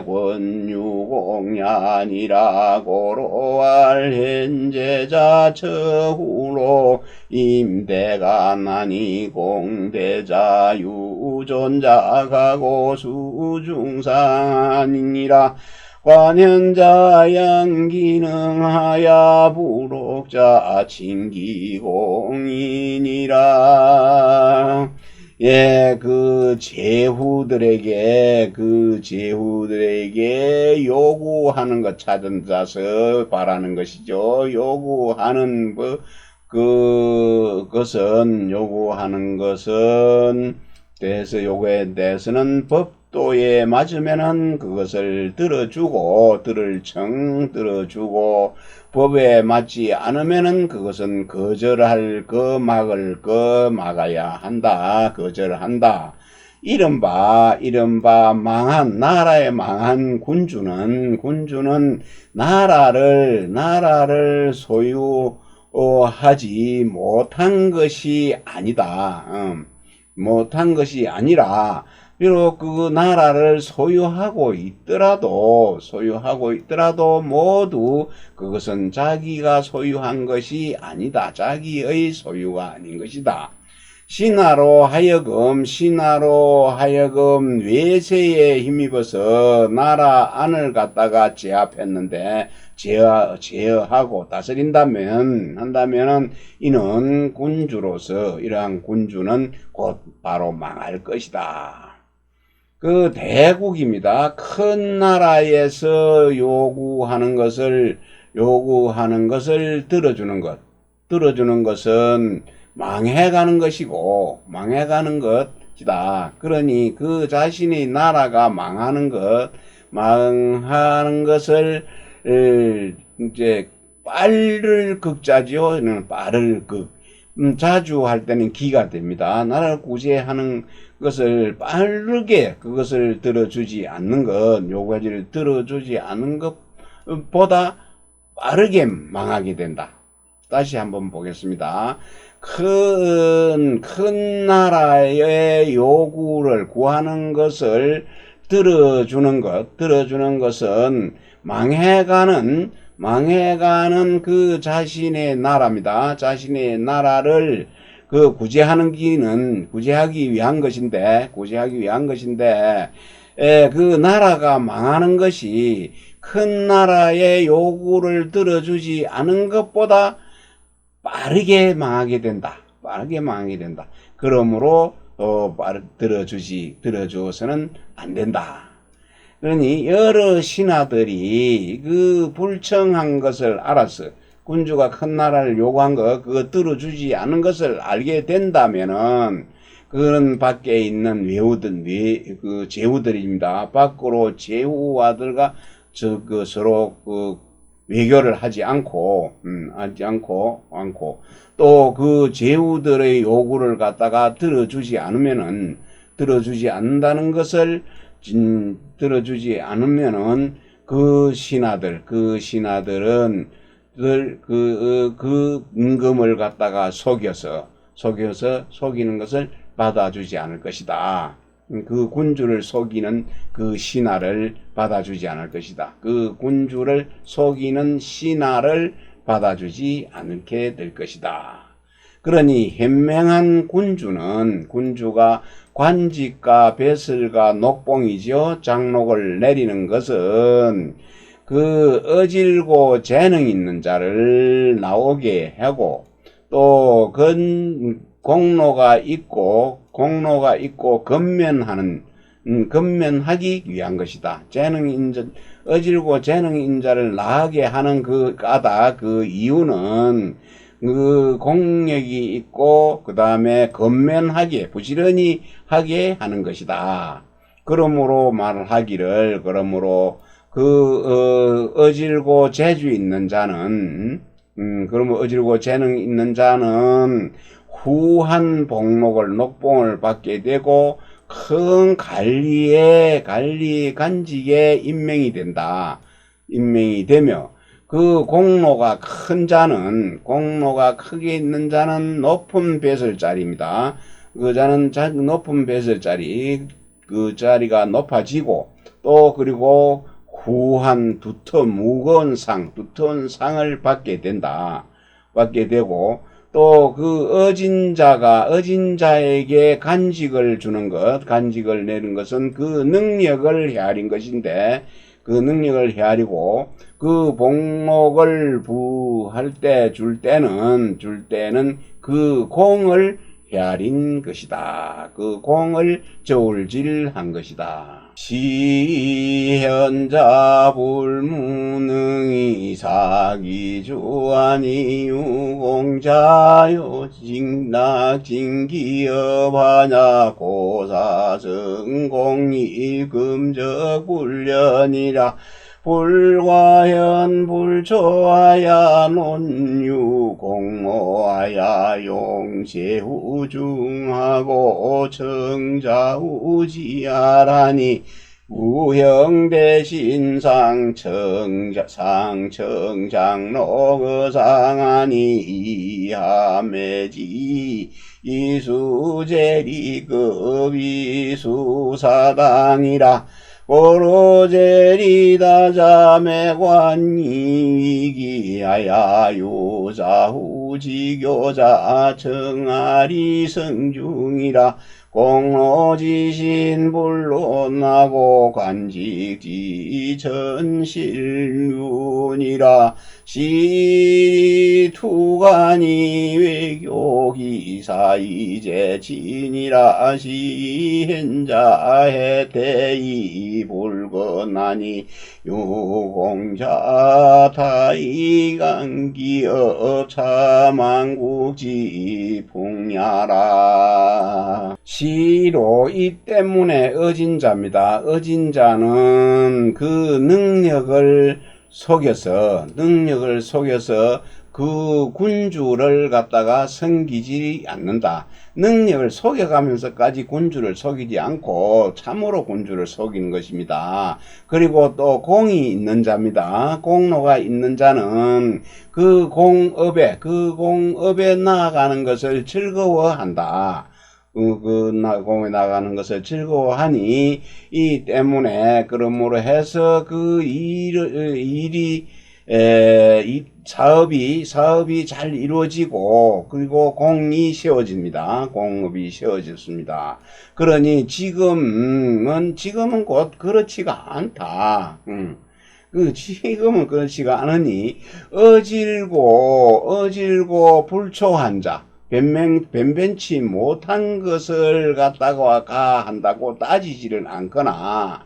권유공야니라 고로할 현재자 처후로 임대가 나니 공대자 유존자 가고수중산이니라 관현자 양기능하야 부록자 진기공인이라. 예, 그 제후들에게 요구하는 것 찾아서 바라는 것이죠. 요구하는 요구하는 것은 요구에 대해서는 법도에 맞으면은 그것을 들어주고 법에 맞지 않으면은 그것은 거절할 막아야 한다. 거절한다. 이른바 나라의 망한 군주는 나라를 소유하지 못한 것이 아니다. 못한 것이 아니라 비록 그 나라를 소유하고 있더라도 모두 그것은 자기가 소유한 것이 아니다. 자기의 소유가 아닌 것이다. 신하로 하여금 외세에 힘입어서 나라 안을 갖다가 제압했는데 제어하고 다스린다면은 이는 군주로서 이러한 군주는 곧 바로 망할 것이다. 그 대국입니다. 큰 나라에서 요구하는 것을 들어주는 것은 망해가는 것이다. 그러니 그 자신의 나라가 망하는 것을 이제 빠를 극자죠. 빠를 극. 자주 할 때는 기가 됩니다. 나라를 구제하는 것을 빠르게 그것을 들어주지 않는 것, 요구하지를 들어주지 않는 것보다 빠르게 망하게 된다. 다시 한번 보겠습니다. 큰 나라의 요구를 구하는 것을 들어주는 것은 망해가는 그 자신의 나라입니다. 자신의 나라를 구제하기 위한 것인데, 그 나라가 망하는 것이 큰 나라의 요구를 들어주지 않은 것보다 빠르게 망하게 된다. 그러므로 들어주어서는 안 된다. 그러니 여러 신하들이 그 불청한 것을 알았어. 군주가 큰 나라를 요구한 그거 들어주지 않은 것을 알게 된다면은 그런 밖에 있는 제후들입니다. 밖으로 제후와들과 서로 외교를 하지 않고 또 그 제후들의 요구를 갖다가 들어주지 않는다는 것을 들어주지 않으면은 그 신하들은 그 임금을 갖다가 속여서 속이는 것을 받아주지 않을 것이다. 그 군주를 속이는 그 신하를 받아주지 않을 것이다. 그 군주를 속이는 신하를 받아주지 않게 될 것이다. 그러니 현명한 군주가 관직과 배설과 녹봉이죠. 장록을 내리는 것은 그 어질고 재능 있는 자를 나오게 하고 또 공로가 있고 건면하기 위한 것이다. 어질고 재능 있는 자를 나게 하는 그 이유는 그 공력이 있고 그 다음에 부지런히 하게 하는 것이다. 그러므로 말하기를 어질고 재주 있는 자는 어질고 재능 있는 자는 후한 녹봉을 받게 되고 큰 간직에 임명이 되며 그 공로가 크게 있는 자는 높은 배설자리입니다. 그 자는 높은 배설자리 그 자리가 높아지고 또 그리고 후한 무거운 두터운 상을 받게 되고 또 그 어진 자에게 간직을 내는 것은 그 능력을 헤아린 것인데 그 능력을 헤아리고 그 복목을 줄 때는 그 공을 헤아린 것이다. 그 공을 저울질한 것이다. 시현자 불무능이 사기주아니 유공자요 징기업하냐 고사성공이 금적불련이라 불과현 불초하야 논유공모하야 용세후중하고 청자우지하라니 무형대신상 청장로거상하니 이하매지 이수제리급이 수사당이라 고로제리다 자매관이위기하야 요자후지교자 청아리 성중이라 공로지신 불론하고 관직지 전실윤이라 시투관이 외교기사이제친이라 시현자해태이 불건하니 유공자 타이강기업 차만국지 풍야라. 시로 이 때문에 어진자입니다. 어진자는 그 능력을 속여서 그 군주를 갖다가 섬기지 않는다. 능력을 속여가면서까지 군주를 속이지 않고 참으로 군주를 속이는 것입니다. 그리고 또 공이 있는 자입니다. 공로가 있는 자는 그 공업에 나아가는 것을 즐거워한다. 공에 나가는 것을 즐거워하니 이 때문에 그러므로 해서 그 일이 이 사업이 잘 이루어지고 그리고 공이 세워집니다. 공업이 세워졌습니다. 그러니 지금은 곧 그렇지가 않다. 지금은 그렇지가 않으니 어질고 불초한 자 변변치 못한 것을 갖다가 한다고 따지지를 않거나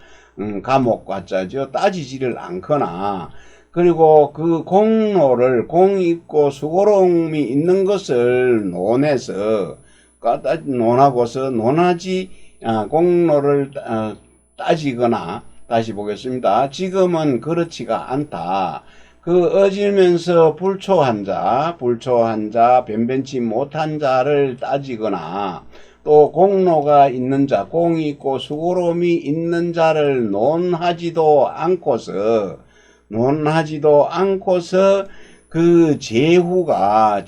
감옥과자죠. 따지지를 않거나 그리고 그 공로를 공 있고 수고로움이 있는 것을 논하고서 공로를 따지거나 다시 보겠습니다. 지금은 그렇지가 않다. 그 어지면서 불초한 자, 변변치 못한 자를 따지거나 또 공로가 있는 자, 공이 있고 수고로움이 있는 자를 논하지도 않고서 그 제후가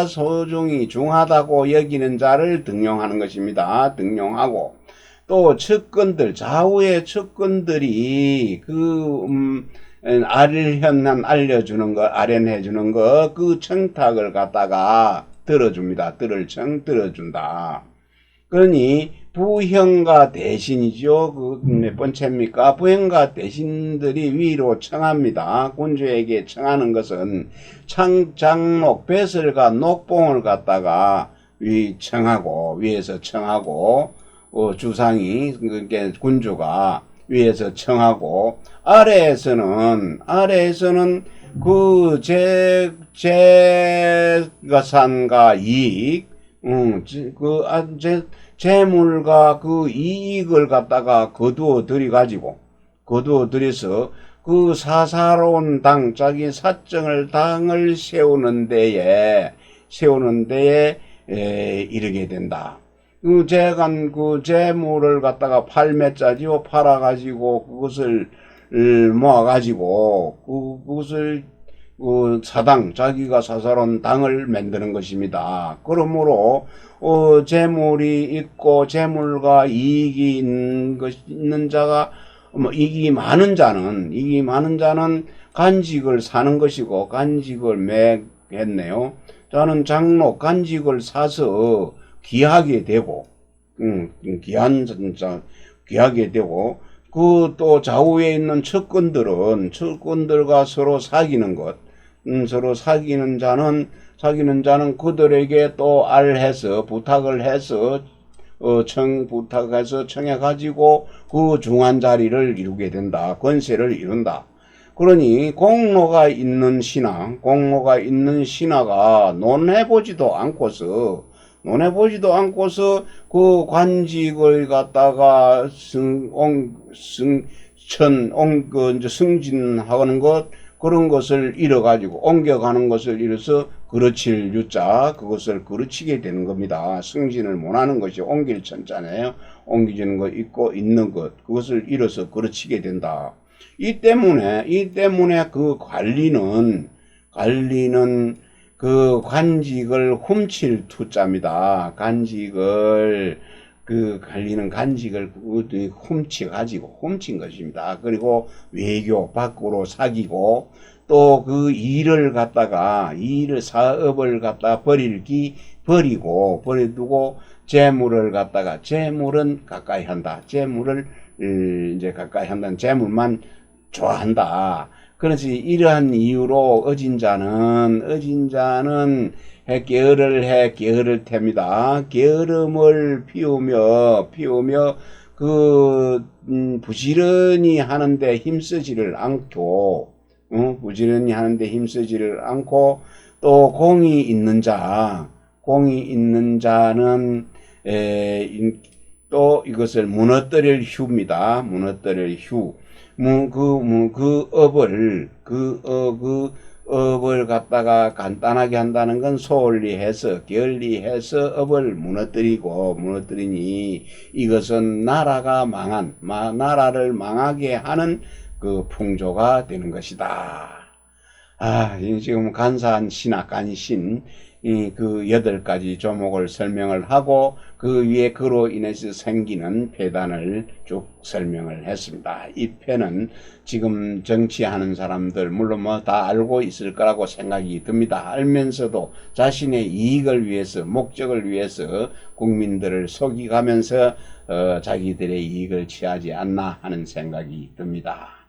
소중히 중하다고 여기는 자를 등용하는 것입니다. 등용하고 또 측근들, 좌우의 측근들이 알려주는 거, 아련해주는 거, 그 청탁을 갖다가 들어줍니다. 들어준다. 그러니 부형과 대신이죠. 그 몇 번째입니까? 부형과 대신들이 위로 청합니다. 군주에게 청하는 것은 장록, 배설과 녹봉을 갖다가 위에서 청하고 주상이 그러니까 군주가 위에서 청하고 아래에서는 그 재가산과 이익, 재물과 그 이익을 갖다가 거두어 들여서 그 사사로운 자기 사정을 당을 세우는 데에 이르게 된다. 그 재물을 갖다가 팔매짜지요. 팔아가지고 그것을 모아가지고 그것을 자기가 사사로운 당을 만드는 것입니다. 그러므로 재물이 있고 재물과 이익이 있는 자가 이익이 많은 자는 간직을 사는 것이고 간직을 매했네요. 저는 장로 간직을 사서 귀하게 되고 귀하게 되고 그 또 좌우에 있는 측근들과 서로 사귀는 것, 서로 사귀는 자는 그들에게 또 부탁을 해서 청해가지고 그 중한 자리를 이루게 된다. 권세를 이룬다. 그러니 공로가 있는 신하가 논해보지도 않고서 그 관직을 갖다가 승진하는 것, 그런 것을 잃어가지고 옮겨가는 것을 잃어서 그르칠 유자, 그것을 그르치게 되는 겁니다. 승진을 못하는 것이 옮길 천자네요. 옮기지는 것 있고 있는 것, 그것을 잃어서 그르치게 된다. 이 때문에 그 관리는 그 관직을 훔칠 투자입니다. 관리는 간직을 훔친 것입니다. 그리고 외교 밖으로 사귀고 또 그 사업을 갖다가 버려두고 재물은 가까이 한다. 재물을 가까이 한다는 재물만 좋아한다. 그렇지. 이러한 이유로 어진 자는 게으를 탭니다. 게으름을 피우며 부지런히 하는데 힘쓰지를 않고 또 공이 있는 자는 또 이것을 무너뜨릴 휴입니다. 무너뜨릴 휴. 그 업을 갖다가 간단하게 한다는 건 게을리해서 업을 무너뜨리니 이것은 나라를 망하게 하는 그 풍조가 되는 것이다. 지금 간사한 간신, 그 8가지 조목을 설명을 하고 그 위에 그로 인해서 생기는 폐단을 쭉 설명을 했습니다. 이 편은 지금 정치하는 사람들 물론 다 알고 있을 거라고 생각이 듭니다. 알면서도 자신의 이익을 위해서, 목적을 위해서 국민들을 속이가면서 자기들의 이익을 취하지 않나 하는 생각이 듭니다.